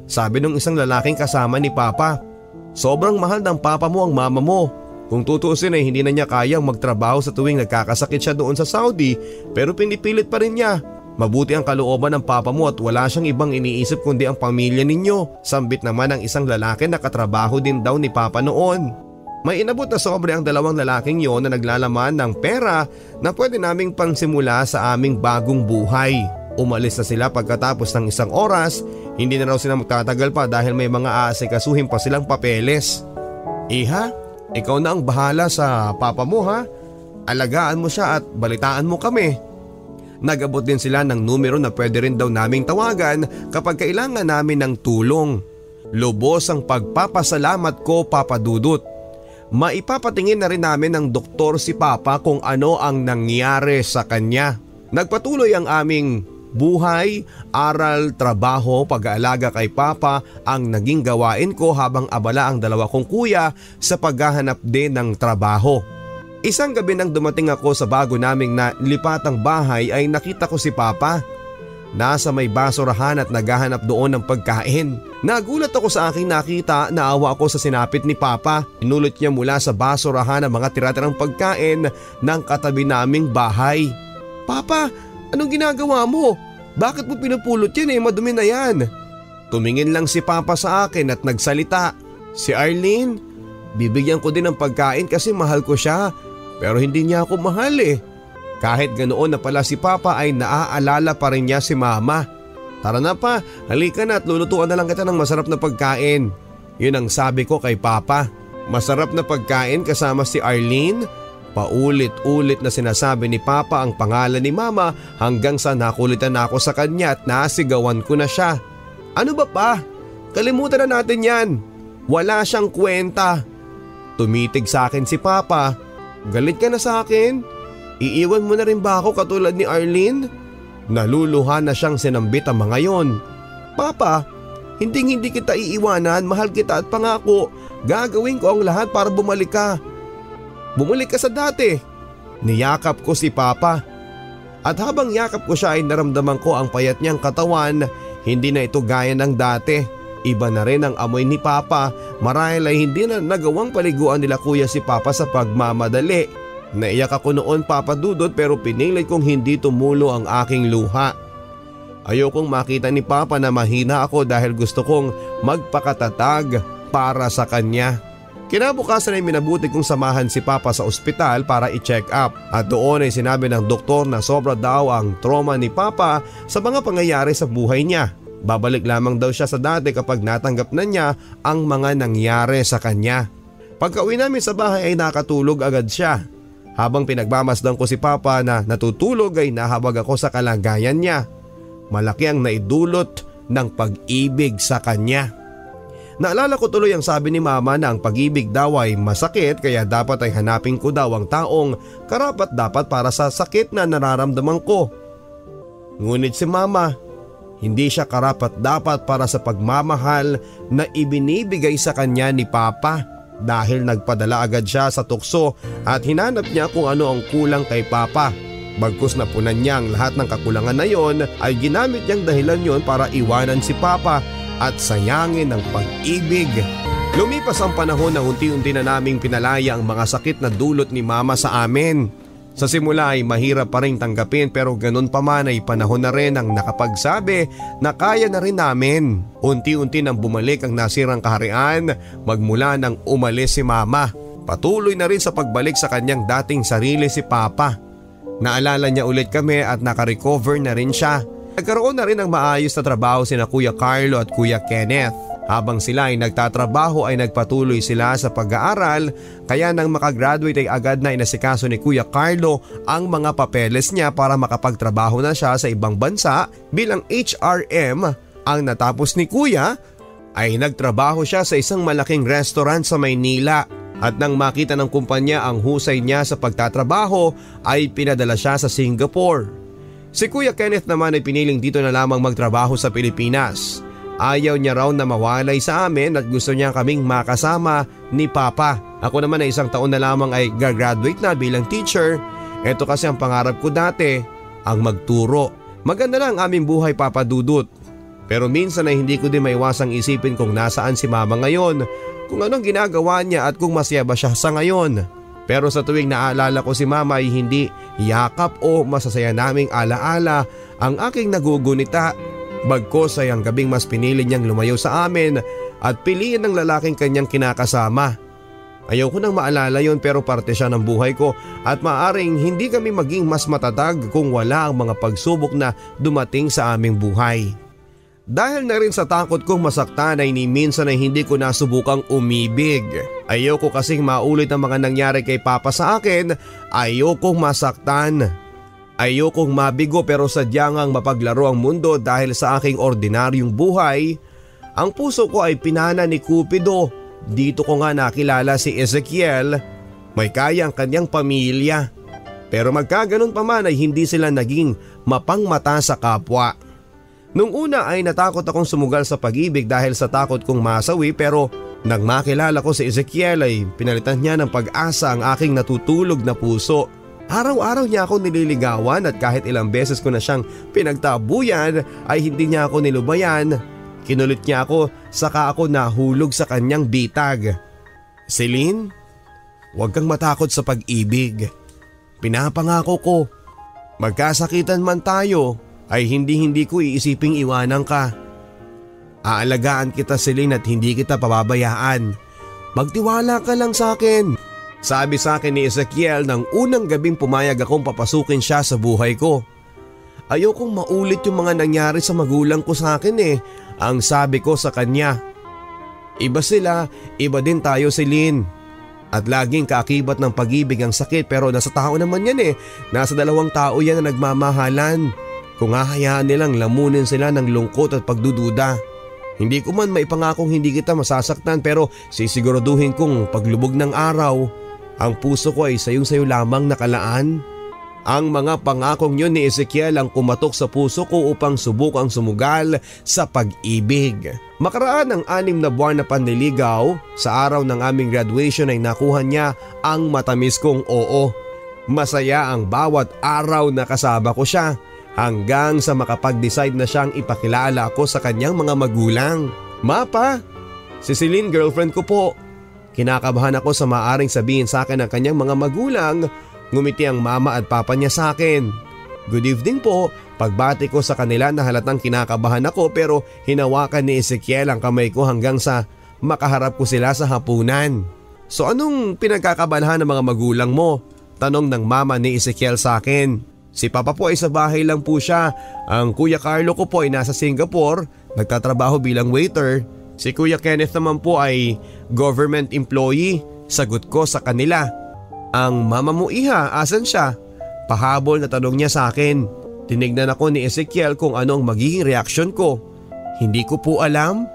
Sabi nung isang lalaking kasama ni Papa. Sobrang mahal ng papa mo ang mama mo. Kung tutuusin ay hindi na niya kayang magtrabaho sa tuwing nagkakasakit siya doon sa Saudi pero pinipilit pa rin niya. Mabuti ang kalooban ng papa mo at wala siyang ibang iniisip kundi ang pamilya ninyo. Sambit naman ang isang lalaki na katrabaho din daw ni Papa noon. May inabot na sobre ang dalawang lalaking yon na naglalaman ng pera na pwede naming pangsimula sa aming bagong buhay. Umalis na sila pagkatapos ng isang oras, hindi na raw sila magtatagal pa dahil may mga aasikasuhin pa silang papeles. Iha, ikaw na ang bahala sa papa mo ha. Alagaan mo siya at balitaan mo kami. Nag-abot din sila ng numero na pwede rin daw naming tawagan kapag kailangan namin ng tulong. Lubos ang pagpapasalamat ko, Papa Dudut. Maipapatingin na rin namin ng doktor si Papa kung ano ang nangyari sa kanya. Nagpatuloy ang aming buhay, aral, trabaho, pag-aalaga kay Papa ang naging gawain ko habang abala ang dalawa kong kuya sa paghahanap din ng trabaho. Isang gabi nang dumating ako sa bago naming nalipatang bahay ay nakita ko si Papa. Nasa may basurahan at naghahanap doon ng pagkain. Nagulat ako sa aking nakita, naawa ako sa sinapit ni Papa. Inulit niya mula sa basurahan ang mga tira-tirang pagkain ng katabi naming bahay. Papa, anong ginagawa mo? Bakit mo pinupulot yan madumi na yan? Tumingin lang si Papa sa akin at nagsalita. Si Arlene, bibigyan ko din ng pagkain kasi mahal ko siya. Pero hindi niya ako mahal Kahit ganoon na pala si Papa ay naaalala pa rin niya si Mama. Tara na pa, halika na at lulutuan na lang kita ng masarap na pagkain. Yun ang sabi ko kay Papa. Masarap na pagkain kasama si Arlene? Paulit-ulit na sinasabi ni Papa ang pangalan ni Mama hanggang sa nakulitan na ako sa kanya at nasigawan ko na siya. Ano ba pa? Kalimutan na natin yan. Wala siyang kwenta. Tumitig sa akin si Papa. Galit ka na sa akin? Iiwan mo na rin ba ako katulad ni Arlene? Naluluha na siyang sinambit ang mga yon. Papa, hindi kita iiwanan, mahal kita at pangako, gagawin ko ang lahat para bumalik ka. Bumalik ka sa dati. Niyakap ko si Papa. At habang yakap ko siya ay naramdaman ko ang payat niyang katawan, hindi na ito gaya ng dati. Iba na rin ang amoy ni Papa marahil ay hindi na nagawang paliguan nila kuya si Papa sa pagmamadali. Naiyak ako noon, Papa Dudut, pero pinilit kong hindi tumulo ang aking luha. Ayokong makita ni Papa na mahina ako dahil gusto kong magpakatatag para sa kanya. Kinabukasan ay minabuti kong samahan si Papa sa ospital para i-check up at doon ay sinabi ng doktor na sobra daw ang trauma ni Papa sa mga pangyayari sa buhay niya. Babalik lamang daw siya sa dati kapag natanggap na niya ang mga nangyari sa kanya. Pagka-uwi namin sa bahay ay nakatulog agad siya. Habang pinagmamasdan ko si Papa na natutulog ay nahabag ako sa kalagayan niya. Malaki ang naidulot ng pag-ibig sa kanya. Naalala ko tuloy ang sabi ni Mama na ang pag-ibig daw ay masakit kaya dapat ay hanapin ko daw ang taong karapat-dapat para sa sakit na nararamdaman ko. Ngunit si Mama, hindi siya karapat-dapat para sa pagmamahal na ibinibigay sa kanya ni Papa dahil nagpadala agad siya sa tukso at hinanap niya kung ano ang kulang kay Papa. Bagkus napunan niya ang lahat ng kakulangan na yon ay ginamit niyang dahilan yon para iwanan si Papa at sayangin ang pag-ibig. Lumipas ang panahon na unti-unti na naming pinalaya ang mga sakit na dulot ni Mama sa amin. Sa simula ay mahirap pa rin tanggapin pero ganun pa man ay panahon na rin ang nakapagsabi na kaya na rin namin. Unti-unti nang bumalik ang nasirang kaharian magmula nang umalis si Mama. Patuloy na rin sa pagbalik sa kanyang dating sarili si Papa. Naalala niya ulit kami at nakarecover na rin siya. Nagkaroon na rin ng maayos na trabaho sina Kuya Carlo at Kuya Kenneth. Habang sila ay nagtatrabaho ay nagpatuloy sila sa pag-aaral kaya nang makagraduate ay agad na inasikaso ni Kuya Carlo ang mga papeles niya para makapagtrabaho na siya sa ibang bansa bilang HRM. Ang natapos ni Kuya ay nagtrabaho siya sa isang malaking restaurant sa Maynila at nang makita ng kumpanya ang husay niya sa pagtatrabaho ay pinadala siya sa Singapore. Si Kuya Kenneth naman ay piniling dito na lamang magtrabaho sa Pilipinas. Ayaw niya raw na mawalay sa amin at gusto niya kaming makasama ni Papa. Ako naman ay isang taon na lamang ay gagraduate na bilang teacher. Ito kasi ang pangarap ko dati, ang magturo. Maganda na ang aming buhay, Papa Dudut. Pero minsan ay hindi ko din maiwasang isipin kung nasaan si Mama ngayon, kung anong ginagawa niya at kung masaya ba siya sa ngayon. Pero sa tuwing naaalala ko si Mama ay hindi yakap o masasaya naming alaala ang aking nagugunita. Bagkos ay ang gabing mas pinili niyang lumayo sa amin at piliin ng lalaking kanyang kinakasama. Ayaw ko nang maalala yon pero parte siya ng buhay ko at maaring hindi kami maging mas matatag kung wala ang mga pagsubok na dumating sa aming buhay. Dahil na rin sa takot kong masaktan ay ni minsan ay hindi ko nasubukang umibig. Ayoko kasing maulit ang mga nangyari kay Papa sa akin, ayokong masaktan. Ayokong mabigo pero sadyang ang mapaglaro ang mundo dahil sa aking ordinaryong buhay. Ang puso ko ay pinana ni Cupido. Dito ko nga nakilala si Ezekiel. May kaya ang kanyang pamilya. Pero magkaganon pa man ay hindi sila naging mapangmata sa kapwa. Nung una ay natakot akong sumugal sa pag-ibig dahil sa takot kong masawi pero nang makilala ko si Ezekiel ay pinalitan niya ng pag-asa ang aking natutulog na puso. Araw-araw niya ako nililigawan at kahit ilang beses ko na siyang pinagtabuyan ay hindi niya ako nilubayan. Kinulit niya ako saka ako nahulog sa kanyang bitag. Celine, huwag kang matakot sa pag-ibig. Pinapangako ko, magkasakitan man tayo ay hindi ko iisiping iwanan ka. Aalagaan kita, Celine, at hindi kita pababayaan. Magtiwala ka lang sa akin. Sabi sa akin ni Ezekiel nang unang gabing pumayag akong papasukin siya sa buhay ko. Ayokong maulit yung mga nangyari sa magulang ko sa akin ang sabi ko sa kanya. Iba sila, iba din tayo, Celine. At laging kaakibat ng pag-ibig ang sakit pero nasa tao naman yan Nasa dalawang tao yan na nagmamahalan. Kung hahayaan nilang lamunin sila ng lungkot at pagdududa. Hindi ko man maipangakong hindi kita masasaktan pero sisiguraduhin kong paglubog ng araw, ang puso ko ay sayong-sayo lamang nakalaan. Ang mga pangakong yun ni Ezekiel ang kumatok sa puso ko upang subukang sumugal sa pag-ibig. Makaraan ang 6 na buwan na panliligaw, sa araw ng aming graduation ay nakuha niya ang matamis kong oo. Masaya ang bawat araw na kasama ko siya. Hanggang sa makapag-decide na siyang ipakilala ako sa kanyang mga magulang. Mapa, si Celine girlfriend ko po. Kinakabahan ako sa maaring sabihin sa akin ng kanyang mga magulang Ngumiti ang mama at papa niya sa akin. Good evening po. Pagbati ko sa kanila na halatang kinakabahan ako pero hinawakan ni Ezekiel ang kamay ko hanggang sa makaharap ko sila sa hapunan. So anong pinagkakabalahan ng mga magulang mo? Tanong ng mama ni Ezekiel sa akin. Si papa po ay sa bahay lang po siya. Ang kuya Carlo ko po ay nasa Singapore, nagtatrabaho bilang waiter. Si kuya Kenneth naman po ay government employee. Sagot ko sa kanila. Ang mama mo iha, asan siya? Pahabol na tanong niya sa akin. Tinignan ako ni Ezekiel kung ano ang magiging reaksyon ko. Hindi ko po alam.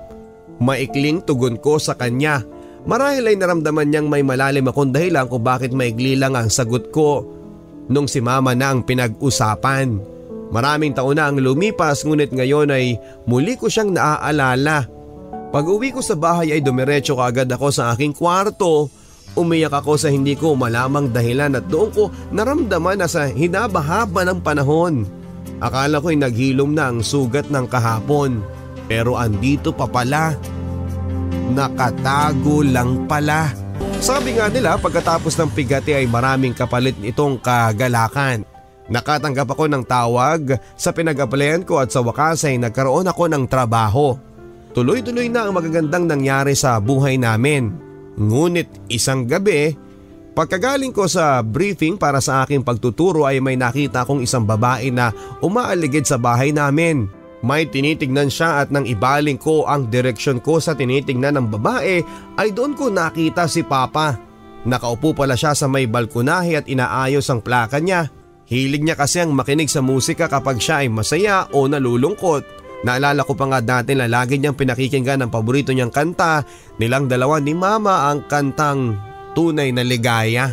Maikling tugon ko sa kanya. Marahil ay naramdaman niyang may malalim akong dahilan kung bakit maikli lang ang sagot ko nung si mama na ang pinag-usapan. Maraming taon na ang lumipas ngunit ngayon ay muli ko siyang naaalala. Pag uwi ko sa bahay ay dumiretso kaagad ako sa aking kwarto. Umiyak ako sa hindi ko malamang dahilan at doon ko naramdaman na sa hinabahaba ng panahon. Akala ko'y naghilom na ang sugat ng kahapon. Pero andito pa pala. Nakatago lang pala. Sabi nga nila pagkatapos ng pigati ay maraming kapalit itong kagalakan. Nakatanggap ako ng tawag sa pinag-applyan ko at sa wakas ay nagkaroon ako ng trabaho. Tuloy-tuloy na ang magagandang nangyari sa buhay namin. Ngunit isang gabi, pagkagaling ko sa briefing para sa aking pagtuturo ay may nakita akong isang babae na umaaligid sa bahay namin. May tinitignan siya at nang ibaling ko ang direksyon ko sa tinitignan ng babae ay doon ko nakita si Papa. Nakaupo pala siya sa may balkonahe at inaayos ang plaka niya. Hilig niya kasi ang makinig sa musika kapag siya ay masaya o nalulungkot. Naalala ko pa nga dati na lagi niyang pinakikinggan ang paborito niyang kanta nilang dalawa ni Mama, ang kantang Tunay na Ligaya.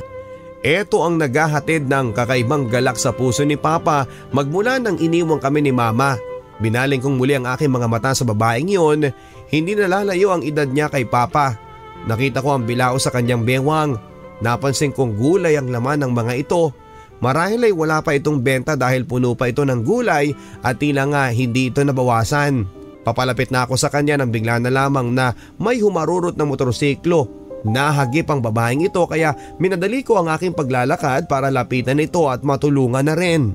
Ito ang naghahatid ng kakaibang galak sa puso ni Papa magmula nang iniwang kami ni Mama. Binaling kong muli ang aking mga mata sa babaeng iyon, hindi nalalayo ang edad niya kay Papa. Nakita ko ang bilao sa kanyang bewang. Napansin kong gulay ang laman ng mga ito. Marahil ay wala pa itong benta dahil puno pa ito ng gulay at tila nga hindi ito nabawasan. Papalapit na ako sa kanya nang bigla na lamang na may humarurot na motorsiklo. Nahagip ang babaeng ito kaya minadali ko ang aking paglalakad para lapitan ito at matulungan na rin.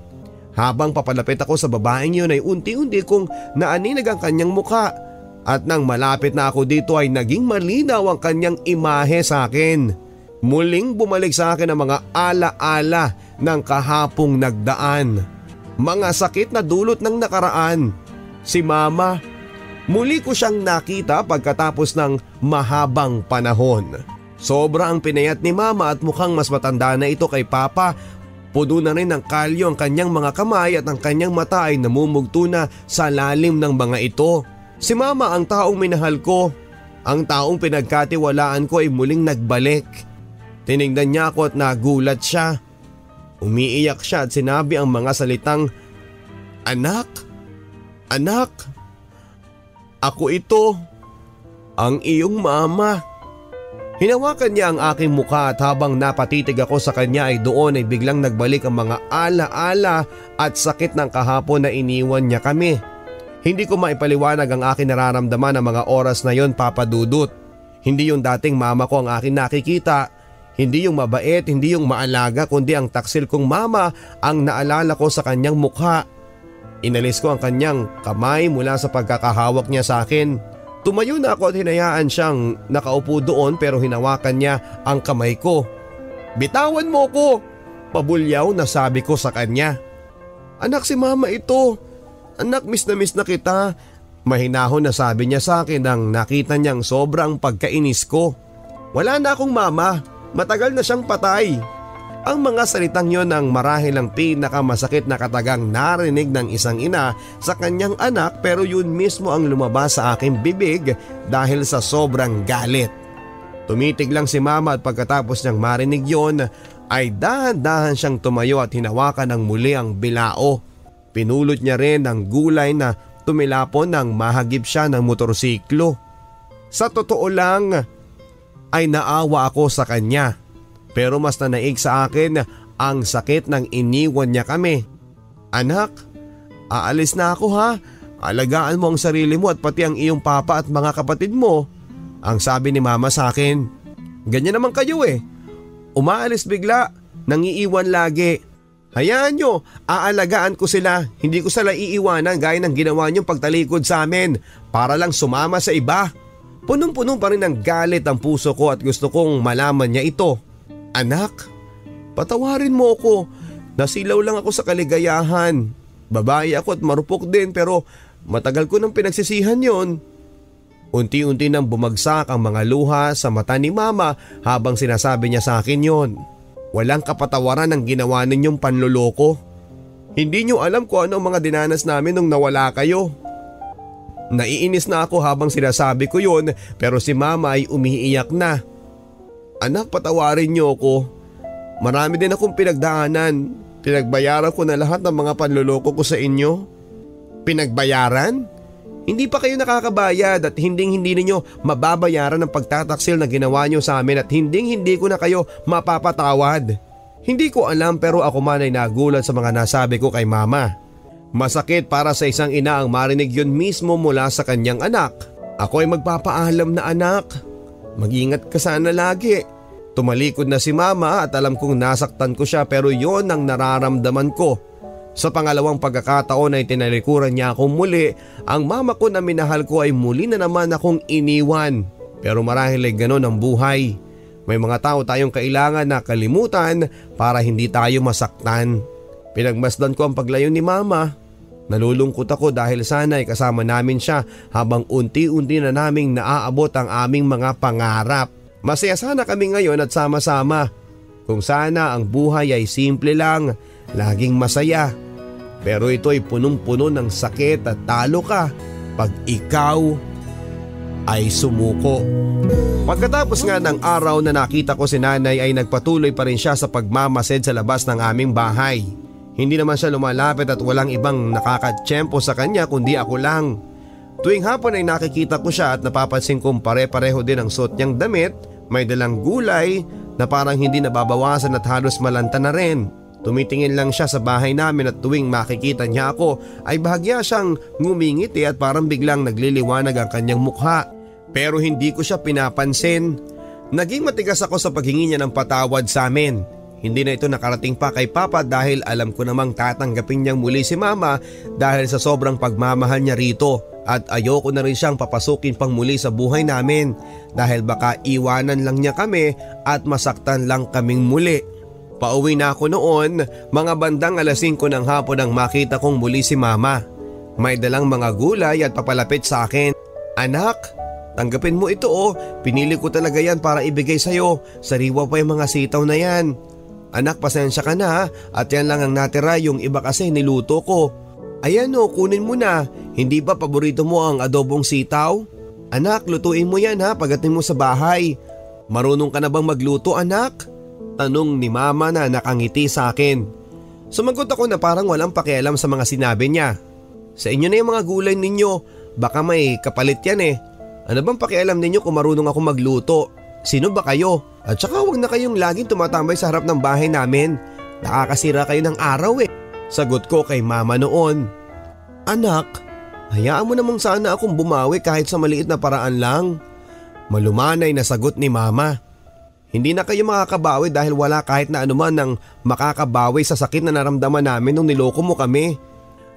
Habang papalapit ako sa babaeng yun ay unti-unti kong naaninag ang kanyang muka at nang malapit na ako dito ay naging malinaw ang kanyang imahe sa akin. Muling bumalik sa akin ang mga ala-ala ng kahapong nagdaan. Mga sakit na dulot ng nakaraan. Si Mama, muli ko siyang nakita pagkatapos ng mahabang panahon. Sobra ang pinayat ni Mama at mukhang mas matanda na ito kay Papa. Puno na rin ng kalyo ang kanyang mga kamay at ang kanyang mata ay namumugto na sa lalim ng mga ito. Si Mama ang taong minahal ko. Ang taong pinagkatiwalaan ko ay muling nagbalik. Tinignan niya ako at nagulat siya. Umiiyak siya at sinabi ang mga salitang, "Anak, anak, ako ito, ang iyong mama." Hinawakan niya ang aking mukha at habang napatitig ako sa kanya ay doon ay biglang nagbalik ang mga ala-ala at sakit ng kahapon na iniwan niya kami. Hindi ko maipaliwanag ang aking nararamdaman ng mga oras na yon, Papa Dudut. Hindi yung dating mama ko ang aking nakikita. Hindi yung mabait, hindi yung maalaga kundi ang taksil kong mama ang naalala ko sa kanyang mukha. Inalis ko ang kanyang kamay mula sa pagkakahawak niya sa akin. Tumayo na ako at hinayaan siyang nakaupo doon pero hinawakan niya ang kamay ko. "Bitawan mo ko!" Pabulyaw na sabi ko sa kanya. "Anak, si Mama ito. Anak, miss na kita." Mahinahon na sabi niya sa akin nang nakita niyang sobrang pagkainis ko. "Wala na akong mama. Matagal na siyang patay." Ang mga salitang yon ang marahil ang pinakamasakit na katagang narinig ng isang ina sa kanyang anak pero yun mismo ang lumabas sa aking bibig dahil sa sobrang galit. Tumitig lang si Mama at pagkatapos niyang marinig yon ay dahan-dahan siyang tumayo at hinawakan ng muli ang bilao. Pinulot niya rin ang gulay na tumilapon nang mahagip siya ng motorsiklo. Sa totoo lang ay naawa ako sa kanya. Pero mas nanaig sa akin ang sakit ng iniwan niya kami. "Anak, aalis na ako ha. Alagaan mo ang sarili mo at pati ang iyong papa at mga kapatid mo," ang sabi ni Mama sa akin. "Ganyan naman kayo eh. Umaalis bigla, nangiiwan lagi. Hayaan nyo, aalagaan ko sila. Hindi ko sila iiwanan gaya ng ginawa niyong pagtalikod sa amin para lang sumama sa iba. Punong-puno pa rin ng galit ang puso ko at gusto kong malaman niya ito. Anak, patawarin mo ako. Nasilaw lang ako sa kaligayahan. Babae ako at marupok din pero matagal ko nang pinagsisihan yon. Unti-unti nang bumagsak ang mga luha sa mata ni Mama habang sinasabi niya sa akin yon. Walang kapatawaran ang ginawa ninyong panloloko. Hindi niyo alam kung ano ang mga dinanas namin nung nawala kayo. Naiinis na ako habang sinasabi ko yon pero si Mama ay umiiyak na. Anak, patawarin niyo ako. Marami din akong pinagdaanan. Pinagbayaran ko na lahat ng mga panloloko ko sa inyo. Pinagbayaran? Hindi pa kayo nakakabayad at hindi ninyo mababayaran ang pagtataksil na ginawa nyo sa amin at hindi ko na kayo mapapatawad. Hindi ko alam pero ako man ay nagulat sa mga nasabi ko kay Mama. Masakit para sa isang ina ang marinig yun mismo mula sa kanyang anak. Ako ay magpapaalam na anak. Mag-ingat ka sana lagi. Tumalikod na si Mama at alam kong nasaktan ko siya pero yon ang nararamdaman ko. Sa pangalawang pagkakataon ay tinalikuran niya akong muli. Ang mama ko na minahal ko ay muli na naman akong iniwan. Pero marahil ay ganon ang buhay. May mga tao tayong kailangan na kalimutan para hindi tayo masaktan. Pinagmasdan ko ang paglayo ni Mama. Nalulungkot ako dahil sana ay kasama namin siya habang unti-unti na naming naaabot ang aming mga pangarap. Masaya sana kami ngayon at sama-sama. Kung sana ang buhay ay simple lang, laging masaya. Pero ito ay punong-puno ng sakit at talo ka pag ikaw ay sumuko. Pagkatapos nga ng araw na nakita ko si Nanay ay nagpatuloy pa rin siya sa pagmamasid sa labas ng aming bahay. Hindi naman siya lumalapit at walang ibang nakakatsyempo sa kanya kundi ako lang. Tuwing hapon ay nakikita ko siya at napapansin kong pare-pareho din ang suot niyang damit. May dalang gulay na parang hindi nababawasan at halos malanta na rin. Tumitingin lang siya sa bahay namin at tuwing makikita niya ako ay bahagya siyang ngumingiti at parang biglang nagliliwanag ang kanyang mukha. Pero hindi ko siya pinapansin. Naging matigas ako sa paghingi niya ng patawad sa amin. Hindi na ito nakarating pa kay Papa dahil alam ko namang tatanggapin niyang muli si Mama dahil sa sobrang pagmamahal niya rito. At ayoko na rin siyang papasukin pang muli sa buhay namin dahil baka iwanan lang niya kami at masaktan lang kaming muli. Pauwi na ako noon, mga bandang 5:00 ng hapon nang makita kong muli si Mama. May dalang mga gulay at papalapit sa akin. Anak, tanggapin mo ito oh, pinili ko talaga yan para ibigay sa'yo. Sariwa pa yung mga sitaw na yan. Anak, pasensya ka na at yan lang ang natira, yung iba kasi niluto ko. Ayan oh, kunin mo na, hindi ba paborito mo ang adobong sitaw? Anak, lutuin mo yan ha pagdating mo sa bahay. Marunong ka na bang magluto anak? Tanong ni Mama na nakangiti sa akin. Sumagot ako na parang walang pakialam sa mga sinabi niya. Sa inyo na yung mga gulay ninyo, baka may kapalit yan eh. Ano bang pakialam ninyo kung marunong ako magluto? Sino ba kayo? At saka huwag na kayong laging tumatambay sa harap ng bahay namin. Nakakasira kayo ng araw eh. Sagot ko kay Mama noon. Anak, hayaan mo namang sana akong bumawi kahit sa maliit na paraan lang. Malumanay na sagot ni Mama. Hindi na kayo makakabawi dahil wala kahit na anuman ng makakabawi sa sakit na naramdaman namin nung niloko mo kami.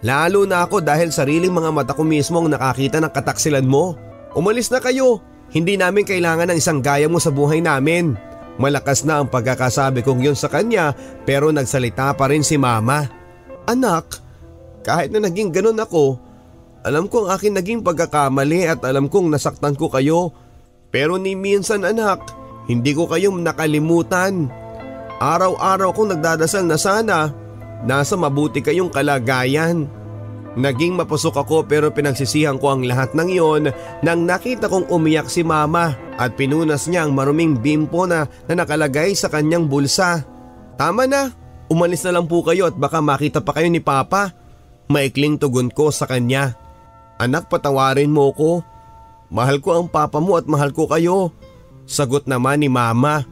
Lalo na ako dahil sariling mga mata ko mismo ang nakakita ng kataksilan mo. Umalis na kayo. Hindi namin kailangan ng isang gaya mo sa buhay namin. Malakas na ang pagkakasabi kong yun sa kanya pero nagsalita pa rin si Mama. Anak, kahit na naging ganun ako, alam kong akin naging pagkakamali at alam kong nasaktan ko kayo. Pero ni minsan anak, hindi ko kayong nakalimutan. Araw-araw kong nagdadasal na sana nasa mabuti kayong kalagayan. Naging mapusok ako pero pinagsisihan ko ang lahat ng iyon nang nakita kong umiyak si Mama at pinunas niya ang maruming bimpo na nakalagay sa kanyang bulsa. Tama na, umalis na lang po kayo at baka makita pa kayo ni Papa. Maikling tugon ko sa kanya. Anak, patawarin mo ko. Mahal ko ang papa mo at mahal ko kayo. Sagot naman ni Mama.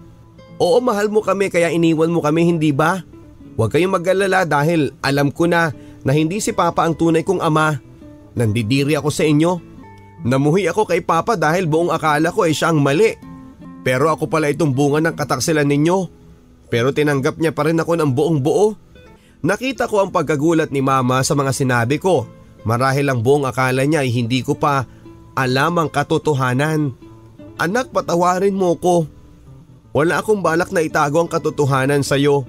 Oo, mahal mo kami kaya iniwan mo kami, hindi ba? Huwag kayong mag-alala dahil alam ko na hindi si Papa ang tunay kong ama. Nandidiri ako sa inyo. Namuhi ako kay Papa dahil buong akala ko ay siya ang mali. Pero ako pala itong bunga ng kataksilan ninyo. pero tinanggap niya pa rin ako ng buong buo. Nakita ko ang pagkagulat ni mama sa mga sinabi ko. Marahil ang buong akala niya ay hindi ko pa alam ang katotohanan. Anak, patawarin mo ko. Wala akong balak na itago ang katotohanan sa iyo.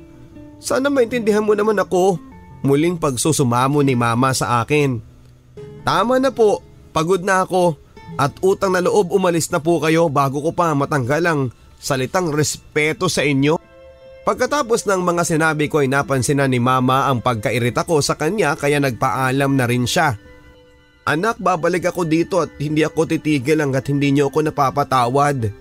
Sana maintindihan mo naman ako. Muling pagsusumamo ni mama sa akin. Tama na po, pagod na ako. At utang na loob, umalis na po kayo bago ko pa matanggal ang salitang respeto sa inyo. Pagkatapos ng mga sinabi ko ay napansin na ni mama ang pagkairita ko sa kanya kaya nagpaalam na rin siya. Anak, babalik ako dito at hindi ako titigil hanggat hindi niyo ako napapatawad.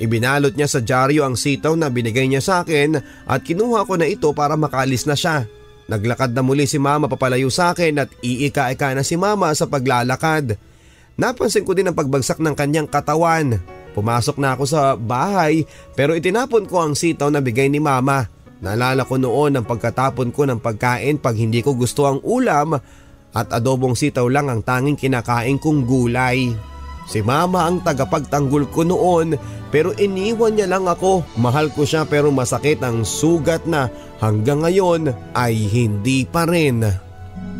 Ibinalot niya sa dyaryo ang sitaw na binigay niya sa akin at kinuha ko na ito para makaalis na siya. Naglakad na muli si mama papalayo sa akin at iika-ika na si mama sa paglalakad. Napansin ko din ang pagbagsak ng kanyang katawan. Pumasok na ako sa bahay pero itinapon ko ang sitaw na bigay ni mama. Naalala ko noon ang pagkatapon ko ng pagkain pag hindi ko gusto ang ulam at adobong sitaw lang ang tanging kinakain kong gulay. Si mama ang tagapagtanggol ko noon pero iniwan niya lang ako. Mahal ko siya pero masakit ang sugat na hanggang ngayon ay hindi pa rin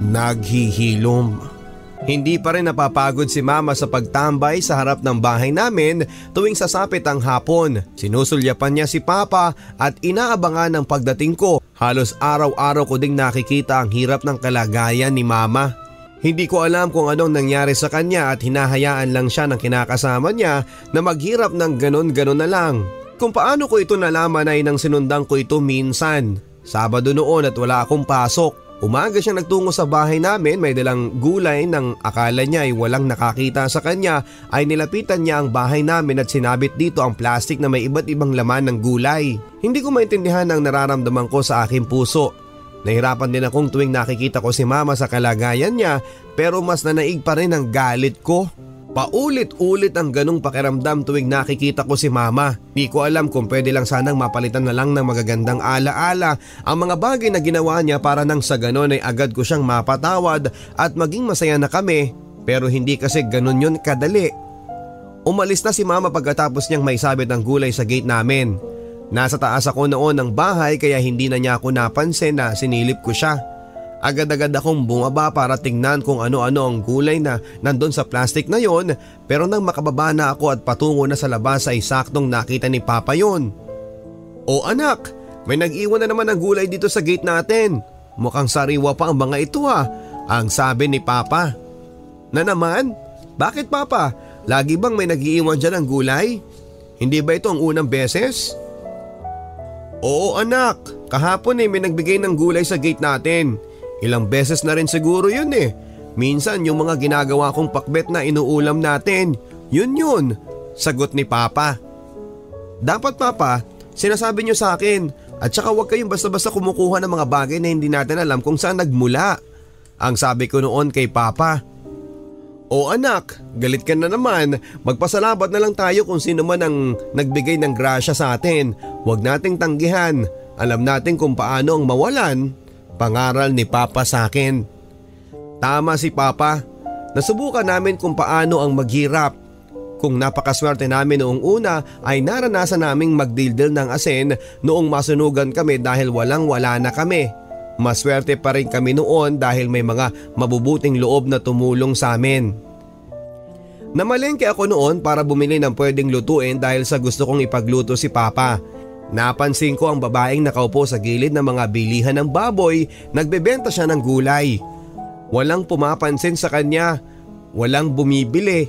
naghihilom. Hindi pa rin napapagod si mama sa pagtambay sa harap ng bahay namin tuwing sasapit ang hapon. Sinusulyapan niya si papa at inaabangan ang pagdating ko. Halos araw-araw ko ding nakikita ang hirap ng kalagayan ni mama. Hindi ko alam kung anong nangyari sa kanya at hinahayaan lang siya ng kinakasama niya na maghirap ng ganon-ganon na lang. Kung paano ko ito nalaman ay nang sinundan ko ito minsan. Sabado noon at wala akong pasok. Umaga siyang nagtungo sa bahay namin, may dalang gulay nang akala niya ay walang nakakita sa kanya ay nilapitan niya ang bahay namin at sinabit dito ang plastik na may iba't ibang laman ng gulay. Hindi ko maintindihan ang nararamdaman ko sa aking puso. Nahirapan din akong tuwing nakikita ko si mama sa kalagayan niya pero mas nanaig pa rin ang galit ko. Paulit-ulit ang ganong pakiramdam tuwing nakikita ko si mama. Di ko alam kung pwede lang sanang mapalitan na lang ng magagandang alaala ang mga bagay na ginawa niya para nang sa ganon ay agad ko siyang mapatawad at maging masaya na kami. Pero hindi kasi ganon yun kadali. Umalis na si mama pagkatapos niyang maisabit ang gulay sa gate namin. Nasa taas ako noon ng bahay kaya hindi na niya ako napansin na sinilip ko siya. Agad-agad akong bumaba para tingnan kung ano-ano ang gulay na nandun sa plastic na yon pero nang makababa na ako at patungo na sa labas ay saktong nakita ni Papa yon. O anak, may nag-iwan na naman ng gulay dito sa gate natin. Mukhang sariwa pa ang mga ito ang sabi ni Papa. Na naman? Bakit Papa? Lagi bang may nag-iiwan dyan ng gulay? Hindi ba ito ang unang beses? Oo anak, kahapon may nagbigay ng gulay sa gate natin. Ilang beses na rin siguro yun Minsan yung mga ginagawa kong pakbet na inuulam natin. Yun, sagot ni Papa. Dapat Papa, sinasabi niyo sa akin at saka huwag kayong basta-basta kumukuha ng mga bagay na hindi natin alam kung saan nagmula. Ang sabi ko noon kay Papa. O anak, galit ka na naman. Magpasalamat na lang tayo kung sino man ang nagbigay ng grasya sa atin. Huwag nating tanggihan. Alam natin kung paano ang mawalan. Pangaral ni Papa sa akin. Tama si Papa. Nasubukan namin kung paano ang maghirap. Kung napakaswerte namin noong una ay naranasan naming magdildil ng asin noong masunugan kami dahil walang-wala na kami. Maswerte pa rin kami noon dahil may mga mabubuting loob na tumulong sa amin. Namalengke ako noon para bumili ng pwedeng lutuin dahil sa gusto kong ipagluto si Papa. Napansin ko ang babaeng nakaupo sa gilid ng mga bilihan ng baboy, nagbebenta siya ng gulay. Walang pumapansin sa kanya, walang bumibili.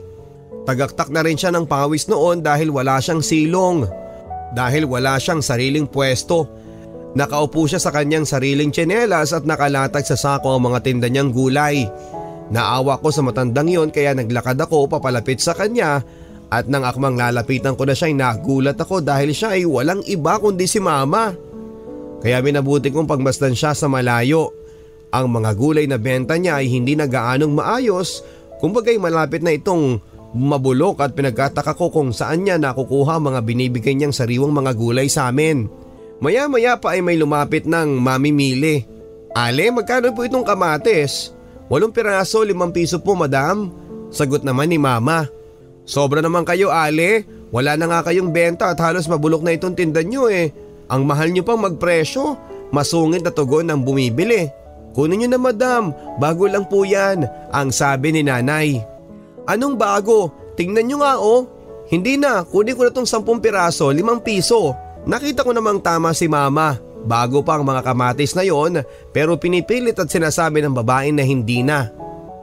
Tagaktak na rin siya ng pawis noon dahil wala siyang silong. Dahil wala siyang sariling pwesto. Nakaupo siya sa kanyang sariling tsinelas at nakalatag sa sako ang mga tinda niyang gulay. Naawa ko sa matandang yon kaya naglakad ako papalapit sa kanya. At nang akmang lalapitan ko na siya ay nagulat ako dahil siya ay walang iba kundi si Mama. Kaya minabuti kong pagmasdan siya sa malayo. Ang mga gulay na benta niya ay hindi na gaanong maayos, kumbagay malapit na itong mabulok at pinagkataka ko kung saan niya nakukuha mga binibigay niyang sariwang mga gulay sa amin. Maya-maya pa ay may lumapit ng mamimili. Ale, magkano po itong kamates? 8 piraso, 5 piso po madam. Sagot naman ni Mama. Sobra naman kayo Ale, wala na nga kayong benta at halos mabulok na itong tinda nyo Ang mahal niyo pang magpresyo, masungit na tugon ang bumibili. Kunin niyo na madam, bago lang po yan, ang sabi ni nanay. Anong bago? Tingnan niyo nga oh. Hindi na, kunin ko na tong 10 piraso, 5 piso. Nakita ko namang tama si mama. Bago pa ang mga kamatis na yon, pero pinipilit at sinasabi ng babae na hindi na.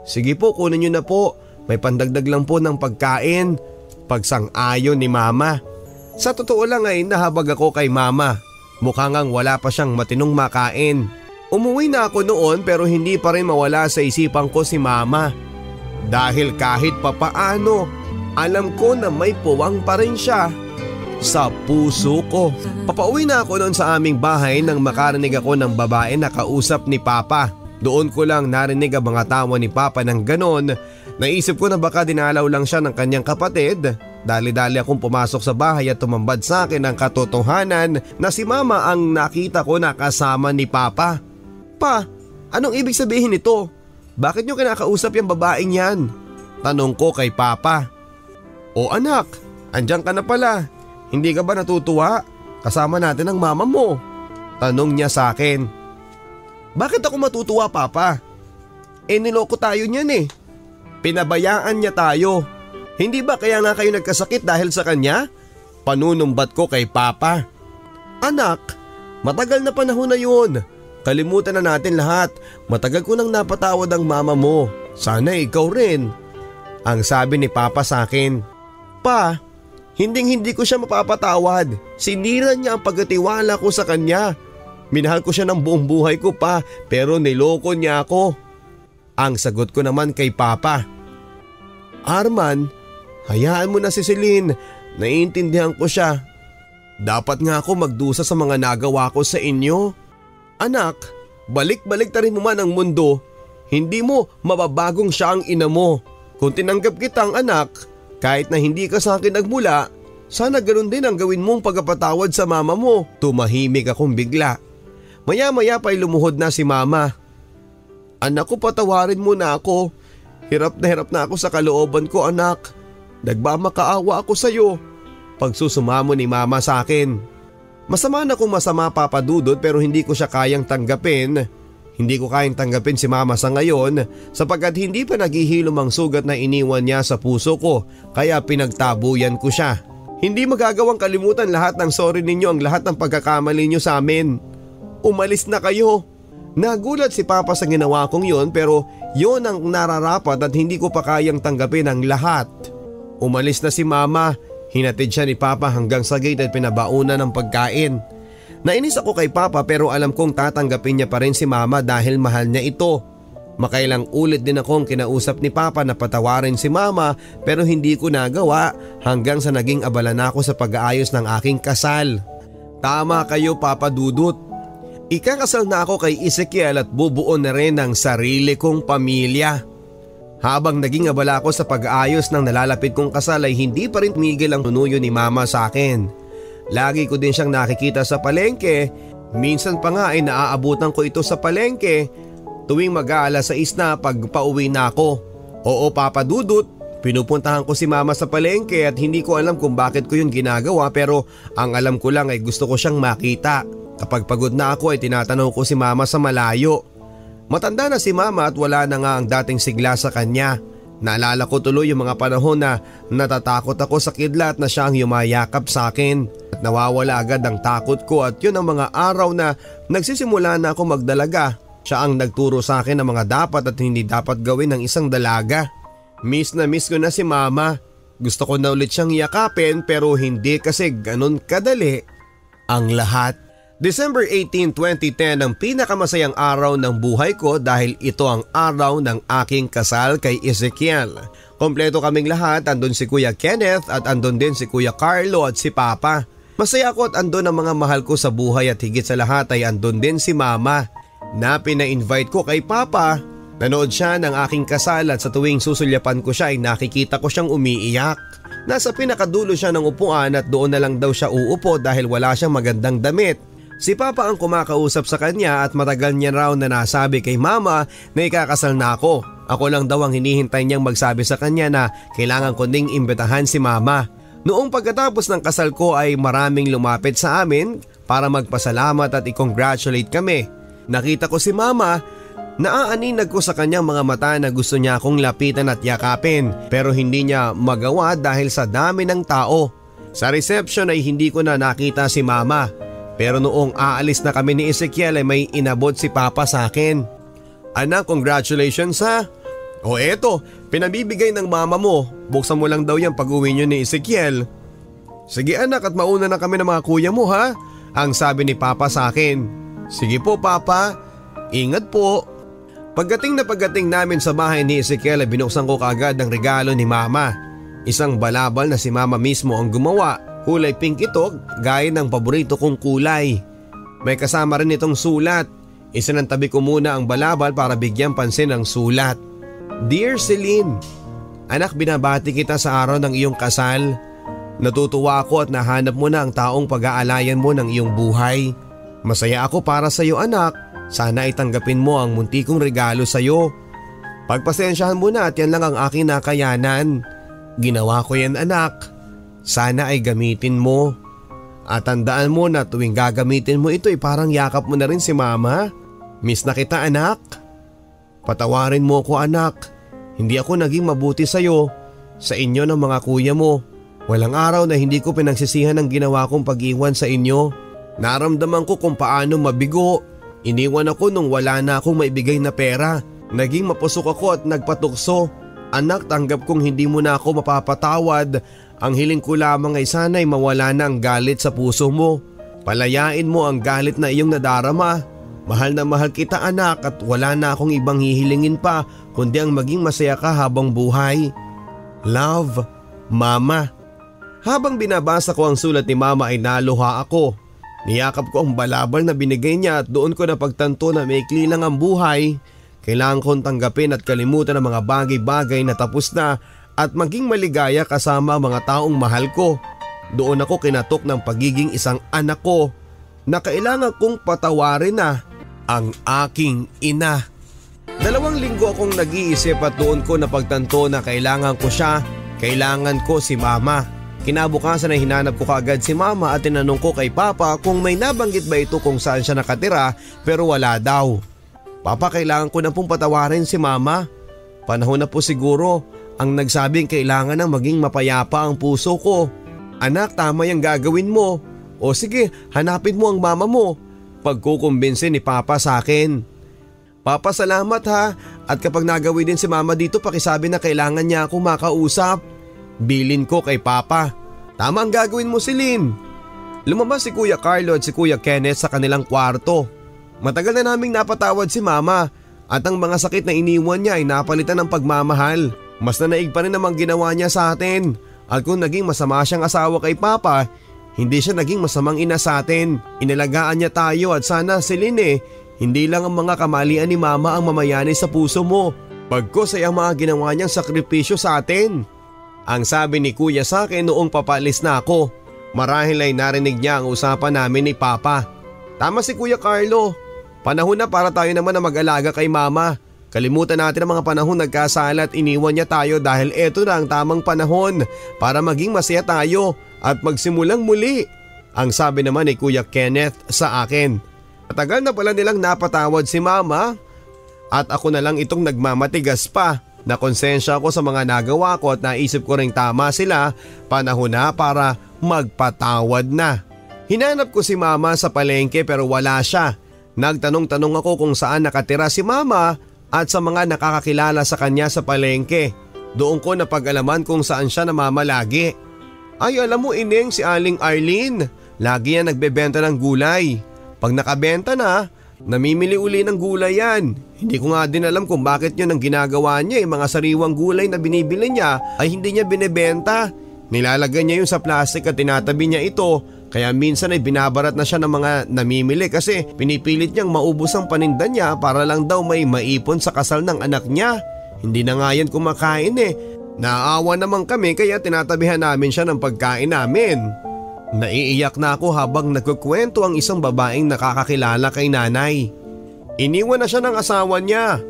Sige po, kunin niyo na po. May pandagdag lang po ng pagkain. Pagsang-ayon ni mama. Sa totoo lang ay nahabag ako kay mama. Mukha ngang wala pa siyang matinong makain. Umuwi na ako noon pero hindi pa rin mawala sa isipan ko si mama. Dahil kahit papaano, alam ko na may puwang pa rin siya sa puso ko. Papauwi na ako noon sa aming bahay nang makarinig ako ng babae na kausap ni Papa. Doon ko lang narinig ang mga tawa ni Papa ng ganon. Naisip ko na baka dinalaw lang siya ng kanyang kapatid. Dali-dali akong pumasok sa bahay at tumambad sa akin ang katotohanan na si Mama ang nakita ko na kasama ni Papa. Pa, anong ibig sabihin nito? Bakit niyo kinakausap yung babaeng yan? Tanong ko kay Papa. O anak, andyan ka na pala. Hindi ka ba natutuwa? Kasama natin ang mama mo. Tanong niya sa akin. Bakit ako matutuwa, Papa? Niloko tayo niyan eh. Pinabayaan niya tayo. Hindi ba kaya nga kayo nagkasakit dahil sa kanya? Panunumbat ko kay Papa. Anak, matagal na panahon na yun. Kalimutan na natin lahat. Matagal ko nang napatawad ang mama mo. Sana ikaw rin. Ang sabi ni Papa sa akin. Pa, hindi ko siya mapapatawad. Sinira niya ang pagkatiwala ko sa kanya. Minahal ko siya ng buong buhay ko pa pero niloko niya ako. Ang sagot ko naman kay Papa. Arman, hayaan mo na si Celine. Naiintindihan ko siya. Dapat nga ako magdusa sa mga nagawa ko sa inyo. Anak, balik-balik ta rin mo man ang mundo. Hindi mo mababagong siya ang ina mo. Kung tinanggap kitang anak, kahit na hindi ka sa akin nagmula, sana ganoon din ang gawin mong pagkapatawad sa mama mo. Tumahimik akong bigla. Maya-maya pa'y lumuhod na si mama. Anak ko, patawarin mo na ako. Hirap na ako sa kalooban ko, anak. Nagmamakaawa ako sa iyo. Pagsusumamo ni mama sa akin. Masama na kung masama, Papa Dudut, pero hindi ko siya kayang tanggapin. Hindi ko kayang tanggapin si mama sa ngayon sapagkat hindi pa naghihilom ang sugat na iniwan niya sa puso ko kaya pinagtabuyan ko siya. Hindi magagawang kalimutan lahat ng sorry ninyo, ang lahat ng pagkakamali niyo sa amin. Umalis na kayo. Nagulat si Papa sa ginawa kong yon pero yon ang nararapat at hindi ko pa kayang tanggapin ang lahat. Umalis na si Mama. Hinatid siya ni Papa hanggang sa gate at pinabaunan ng pagkain. Nainis ako kay Papa pero alam kong tatanggapin niya pa rin si Mama dahil mahal niya ito. Makailang ulit din akong kinausap ni Papa na patawarin si Mama pero hindi ko nagawa hanggang sa naging abala na ako sa pag-aayos ng aking kasal. Tama kayo, Papa Dudut. Ikakasal na ako kay Ezekiel at bubuo na rin ang sarili kong pamilya. Habang naging abala ako sa pag-aayos ng nalalapit kong kasal ay hindi pa rin tumigil ang tunuyo ni Mama sa akin. Lagi ko din siyang nakikita sa palengke, minsan pa nga ay naaabutan ko ito sa palengke tuwing mag-aalas 6 na pag pauwi na ako. Oo, Papa Dudut, pinupuntahan ko si Mama sa palengke at hindi ko alam kung bakit ko yun ginagawa pero ang alam ko lang ay gusto ko siyang makita. Kapag pagod na ako ay tinatanaw ko si Mama sa malayo. Matanda na si Mama at wala na nga ang dating sigla sa kanya. Naalala ko tuloy yung mga panahon na natatakot ako sa kidlat na siya ang yumayakap sa akin. At nawawala agad ang takot ko at yun ang mga araw na nagsisimula na ako magdalaga. Siya ang nagturo sa akin ng mga dapat at hindi dapat gawin ng isang dalaga. Miss na miss ko na si Mama. Gusto ko na ulit siyang yakapin pero hindi kasi ganun kadali ang lahat. December 18, 2010 ang pinakamasayang araw ng buhay ko dahil ito ang araw ng aking kasal kay Ezekiel. Kompleto kaming lahat, andun si Kuya Kenneth at andun din si Kuya Carlo at si Papa. Masaya ako at andun ang mga mahal ko sa buhay at higit sa lahat ay andun din si Mama na pina-invite ko kay Papa. Nanood siya ng aking kasal at sa tuwing susulyapan ko siya ay nakikita ko siyang umiiyak. Nasa pinakadulo siya ng upuan at doon na lang daw siya uupo dahil wala siyang magandang damit. Si Papa ang kumakausap sa kanya at matagal niya raw na nasabi kay Mama na ikakasal na ako. Ako lang daw ang hinihintay niyang magsabi sa kanya na kailangan ko ding imbitahan si Mama. Noong pagkatapos ng kasal ko ay maraming lumapit sa amin para magpasalamat at i-congratulate kami. Nakita ko si mama, naaaninag ko sa kanyang mga mata na gusto niya akong lapitan at yakapin pero hindi niya magawa dahil sa dami ng tao. Sa reception ay hindi ko na nakita si mama pero noong aalis na kami ni Ezekiel ay may inabot si papa sa akin. Anak, congratulations ha. O eto, pinabibigay ng mama mo, buksan mo lang daw yan pag uwi niyo ni Ezekiel. Sige anak at mauna na kami ng mga kuya mo ha, ang sabi ni papa sa akin. Sige po papa, ingat po. Pagdating namin sa bahay ni Ezekiel ay binuksan ko kaagad ang regalo ni mama. Isang balabal na si mama mismo ang gumawa, kulay pink ito gaya ng paborito kong kulay. May kasama rin itong sulat. Isinantabi ko muna ang balabal para bigyan pansin ang sulat. Dear Celine, anak, binabati kita sa araw ng iyong kasal. Natutuwa ako at nahanap mo na ang taong pag-aalayan mo ng iyong buhay. Masaya ako para sa iyo anak, sana ay tanggapin mo ang munti kong regalo sa iyo. Pagpasensyahan mo na at yan lang ang aking nakayanan. Ginawa ko yan anak, sana ay gamitin mo. At tandaan mo na tuwing gagamitin mo ito ay parang yakap mo na rin si mama. Miss na kita anak. Patawarin mo ako anak. Hindi ako naging mabuti sa iyo, sa inyo ng mga kuya mo. Walang araw na hindi ko pinagsisihan ang ginawa kong pag-iwan sa inyo. Naramdaman ko kung paano mabigo. Iniwan ako nung wala na akong maibigay na pera. Naging mapusok ako at nagpatukso. Anak, tanggap kong hindi mo na ako mapapatawad. Ang hiling ko lamang ay sana'y mawala na ang galit sa puso mo. Palayain mo ang galit na iyong nadarama. Mahal na mahal kita anak at wala na akong ibang hihilingin pa kundi ang maging masaya ka habang buhay. Love, Mama. Habang binabasa ko ang sulat ni mama ay naluha ako. Niyakap ko ang balabal na binigay niya at doon ko napagtanto na maikli lang ang buhay. Kailangan kong tanggapin at kalimutan ang mga bagay-bagay na tapos na at maging maligaya kasama ang mga taong mahal ko. Doon ako kinatok ng pagiging isang anak ko na kailangan kong patawarin na ang aking ina. 2 linggo akong nag-iisip at doon ko napagtanto na kailangan ko siya, kailangan ko si mama. Kinabukasan ay hinanap ko kaagad si mama at tinanong ko kay papa kung may nabanggit ba ito kung saan siya nakatira pero wala daw. Papa, kailangan ko na pong patawarin si mama. Panahon na po siguro ang nagsabing kailangan nang maging mapayapa ang puso ko. Anak, tama yung gagawin mo. O sige, hanapin mo ang mama mo. Pagkukumbinsin ni papa sa akin. Papa, salamat ha. At kapag nagawi din si mama dito, pakisabi na kailangan niya ako makausap. Bilin ko kay papa. Tama ang gagawin mo, Celine. Lumabas si Kuya Carlo at si Kuya Kenneth sa kanilang kwarto. Matagal na naming napatawad si mama at ang mga sakit na iniwan niya ay napalitan ng pagmamahal. Mas nanaig pa rin namang ginawa niya sa atin. At kung naging masama siyang asawa kay papa, hindi siya naging masamang ina sa atin. Inalagaan niya tayo at sana, Celine, hindi lang ang mga kamalian ni mama ang mamayani sa puso mo. Pagkos ay ang mga ginawa niyang sakripisyo sa atin. Ang sabi ni Kuya sa akin noong papalis na ako. Marahil ay narinig niya ang usapan namin ni papa. Tama si Kuya Carlo. Panahon na para tayo naman na mag-alaga kay mama. Kalimutan natin ang mga panahon nagkasala at iniwan niya tayo dahil eto na ang tamang panahon para maging masaya tayo at magsimulang muli. Ang sabi naman ni Kuya Kenneth sa akin. Matagal na pala nilang napatawad si mama at ako na lang itong nagmamatigas pa. Nakonsensya ako sa mga nagawa ko at naisip ko ring tama sila, panahon na para magpatawad na. Hinanap ko si mama sa palengke pero wala siya. Nagtanong-tanong ako kung saan nakatira si mama at sa mga nakakakilala sa kanya sa palengke. Doon ko napag-alaman kung saan siya namamalagi. Ay, alam mo ineng, si Aling Arlene. Lagi yan nagbebenta ng gulay. Pag nakabenta na, namimili uli ng gulay yan. Hindi ko nga din alam kung bakit yun ang ginagawa niya. Mga sariwang gulay na binibili niya ay hindi niya binebenta. Nilalagay niya yun sa plastic at tinatabi niya ito. Kaya minsan ay binabarat na siya ng mga namimili kasi pinipilit niyang maubos ang paninda niya para lang daw may maipon sa kasal ng anak niya. Hindi na nga yan kumakain eh. Naawa naman kami kaya tinatabihan namin siya ng pagkain namin. Naiiyak na ako habang nagkukwento ang isang babaeng nakakakilala kay nanay. Iniwan na siya ng asawa niya.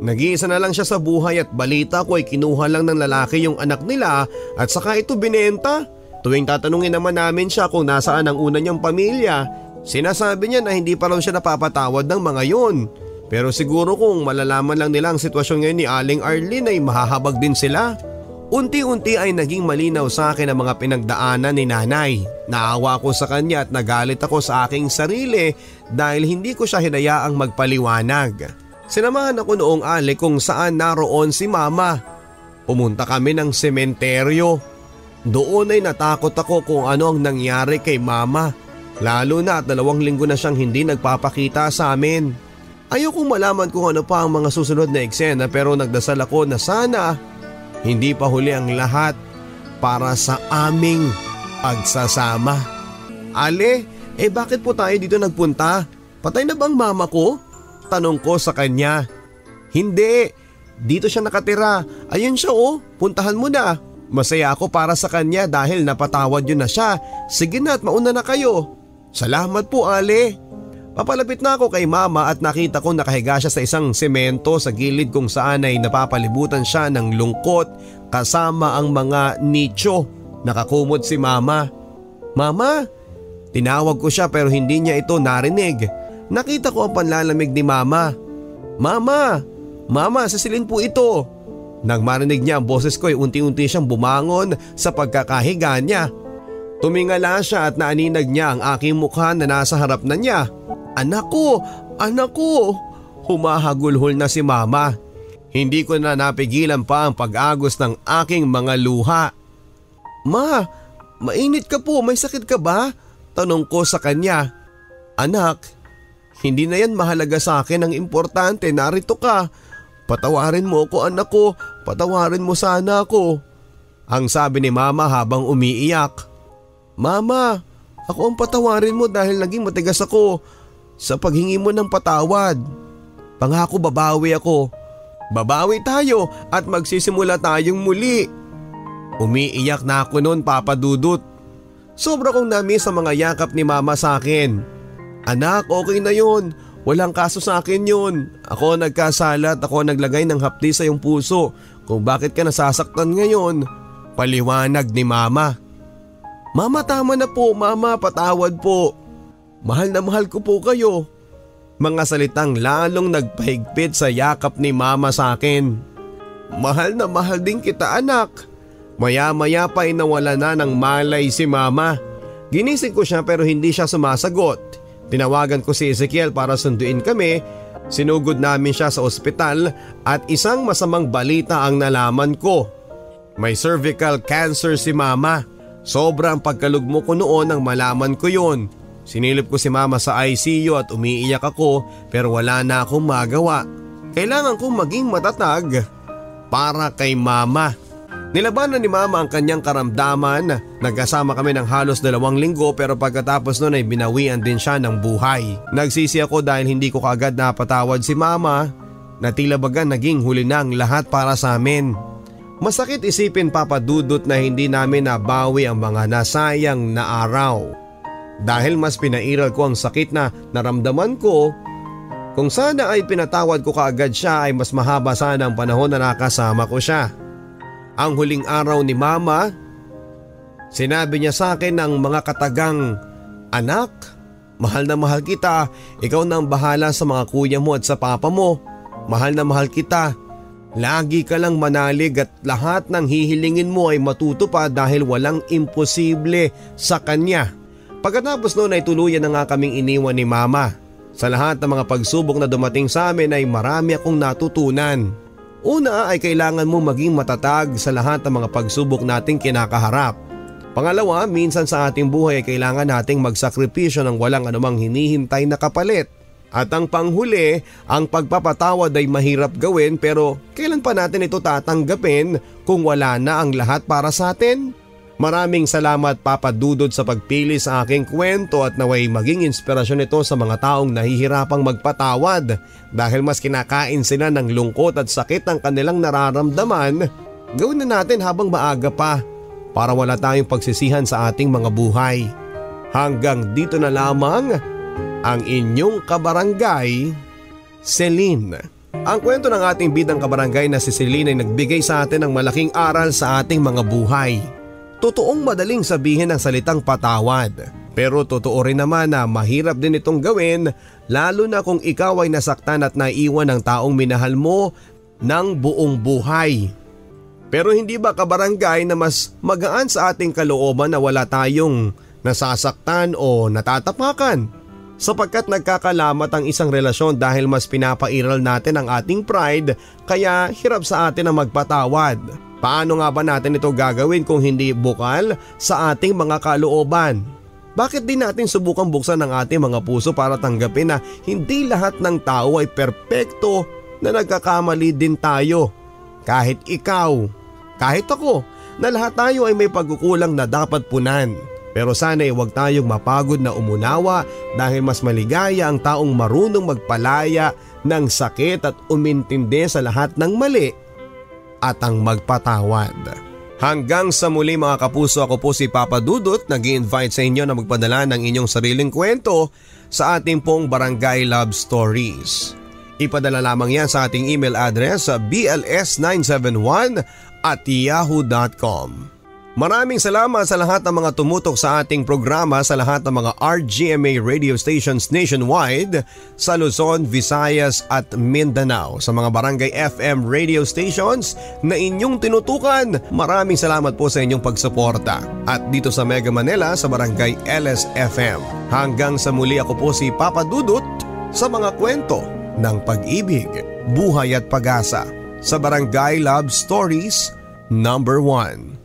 Nag-iisa na lang siya sa buhay at balita ko ay kinuha lang ng lalaki yung anak nila at saka ito binenta. Tuwing tatanungin naman namin siya kung nasaan ang una niyang pamilya, Sinasabi niya na hindi pa raw siya napapatawad ng mga yun. Pero siguro kung malalaman lang nila ang sitwasyon ngayon ni Aling Arlene ay mahahabag din sila. Unti-unti ay naging malinaw sa akin ang mga pinagdaanan ni nanay. Naawa ako sa kanya at nagalit ako sa aking sarili dahil hindi ko siya hinayaang magpaliwanag. Sinamahan ako noong Ali kung saan naroon si mama. Pumunta kami ng sementeryo. Doon ay natakot ako kung ano ang nangyari kay mama. Lalo na at 2 linggo na siyang hindi nagpapakita sa amin. Ayokong malaman kung ano pa ang mga susunod na eksena pero nagdasal ako na sana hindi pa huli ang lahat para sa aming pagsasama. Ale, bakit po tayo dito nagpunta? Patay na bang mama ko? Tanong ko sa kanya. Hindi, dito siya nakatira. Ayun siya puntahan mo na. Masaya ako para sa kanya dahil napatawad yun na siya. Sige na at mauna na kayo. Salamat po Ale. Papalapit na ako kay mama at nakita ko nakahiga siya sa isang semento sa gilid kung saan ay napapalibutan siya ng lungkot kasama ang mga nicho. Nakakumot si mama. Mama! Tinawag ko siya pero hindi niya ito narinig. Nakita ko ang panlalamig ni mama. Mama! Mama, Cecilyn po ito. Nang marinig niya ang boses ko ay unti-unti siyang bumangon sa pagkakahiga niya. Tumingala siya at naaninag niya ang aking mukha na nasa harap na niya. Anak ko! Anak ko! Humahagulhol na si mama. Hindi ko na napigilan pa ang pag-agos ng aking mga luha. Ma! Mainit ka po, may sakit ka ba? Tanong ko sa kanya. Anak, hindi na yan mahalaga sa akin, ang importante narito ka. Patawarin mo ako anak ko, patawarin mo sana ako. Ang sabi ni mama habang umiiyak. Mama, ako ang patawarin mo dahil naging matigas ako sa paghingi mo ng patawad. Pangako babawi ako. Babawi tayo at magsisimula tayong muli. Umiiyak na ako noon, Papa Dudut. Sobra kong namiss sa mga yakap ni mama sa akin. Anak, okay na yun. Walang kaso sa akin yun. Ako nagkasala at ako naglagay ng hapdi sa iyong puso kung bakit ka nasasaktan ngayon. Paliwanag ni mama. Mama, tama na po mama, patawad po. Mahal na mahal ko po kayo. Mga salitang lalong nagpahigpit sa yakap ni mama sa akin. Mahal na mahal din kita anak. Maya-maya pa ay nawala na ng malay si mama. Ginising ko siya pero hindi siya sumasagot. Tinawagan ko si Ezekiel para sunduin kami. Sinugod namin siya sa ospital at isang masamang balita ang nalaman ko. May cervical cancer si mama. Sobrang pagkalugmo ko noon nang malaman ko yun. Sinilip ko si mama sa ICU at umiiyak ako pero wala na akong magawa. Kailangan kong maging matatag para kay mama. Nilabanan ni mama ang kanyang karamdaman. Nagkasama kami ng halos 2 linggo pero pagkatapos nun ay binawian din siya ng buhay. Nagsisi ako dahil hindi ko kaagad napatawad si mama na tila baga naging huli na ang lahat para sa amin. Masakit isipin Papa Dudut na hindi namin nabawi ang mga nasayang na araw. Dahil mas pinairal ko ang sakit na naramdaman ko, kung sana ay pinatawad ko kaagad siya ay mas mahaba sana ang panahon na nakasama ko siya. Ang huling araw ni mama, sinabi niya sa akin ng mga katagang, Anak, mahal na mahal kita, ikaw na ang bahala sa mga kuya mo at sa papa mo. Mahal na mahal kita. Lagi ka lang manalig at lahat ng hihilingin mo ay matutupad dahil walang imposible sa kanya. Pagkatapos noon ay tuluyan na nga kaming iniwan ni mama. Sa lahat ng mga pagsubok na dumating sa amin ay marami akong natutunan. Una ay kailangan mo maging matatag sa lahat ng mga pagsubok nating kinakaharap. Pangalawa, minsan sa ating buhay ay kailangan nating magsakripisyo ng walang anumang hinihintay na kapalit. At ang panghuli, ang pagpapatawad ay mahirap gawin pero kailan pa natin ito tatanggapin kung wala na ang lahat para sa atin? Maraming salamat Papa Dudut sa pagpili sa aking kwento at naway maging inspirasyon ito sa mga taong nahihirapang magpatawad dahil mas kinakain sila ng lungkot at sakit ng kanilang nararamdaman. Gawin na natin habang maaga pa para wala tayong pagsisihan sa ating mga buhay. Hanggang dito na lamang ang inyong kabarangay, Celine. Ang kwento ng ating bidang kabarangay na si Celine ay nagbigay sa atin ng malaking aral sa ating mga buhay. Totoong madaling sabihin ang salitang patawad. Pero totoo rin naman na mahirap din itong gawin lalo na kung ikaw ay nasaktan at naiwan ng taong minahal mo ng buong buhay. Pero hindi ba kabarangay na mas magaan sa ating kalooban na wala tayong nasasaktan o natatapakan? Sapagkat nagkakalamat ang isang relasyon dahil mas pinapairal natin ang ating pride kaya hirap sa atin ang magpatawad. Paano nga ba natin ito gagawin kung hindi bukal sa ating mga kalooban? Bakit di natin subukang buksan ang ating mga puso para tanggapin na hindi lahat ng tao ay perpekto na nagkakamali din tayo? Kahit ikaw, kahit ako, na lahat tayo ay may pagkukulang na dapat punan. Pero sana ay huwag tayong mapagod na umunawa dahil mas maligaya ang taong marunong magpalaya ng sakit at umintindi sa lahat ng mali at ang magpatawad. Hanggang sa muli mga kapuso, ako po si Papa Dudut, nag-i-invite sa inyo na magpadala ng inyong sariling kwento sa ating pong Barangay Love Stories. Ipadala lamang yan sa ating email address sa bls971@yahoo.com. Maraming salamat sa lahat ng mga tumutok sa ating programa sa lahat ng mga RGMA radio stations nationwide sa Luzon, Visayas at Mindanao. Sa mga barangay FM radio stations na inyong tinutukan, maraming salamat po sa inyong pagsuporta. At dito sa Mega Manila sa barangay LSFM. Hanggang sa muli, ako po si Papa Dudut sa mga kwento ng pag-ibig, buhay at pag-asa sa Barangay Love Stories #1.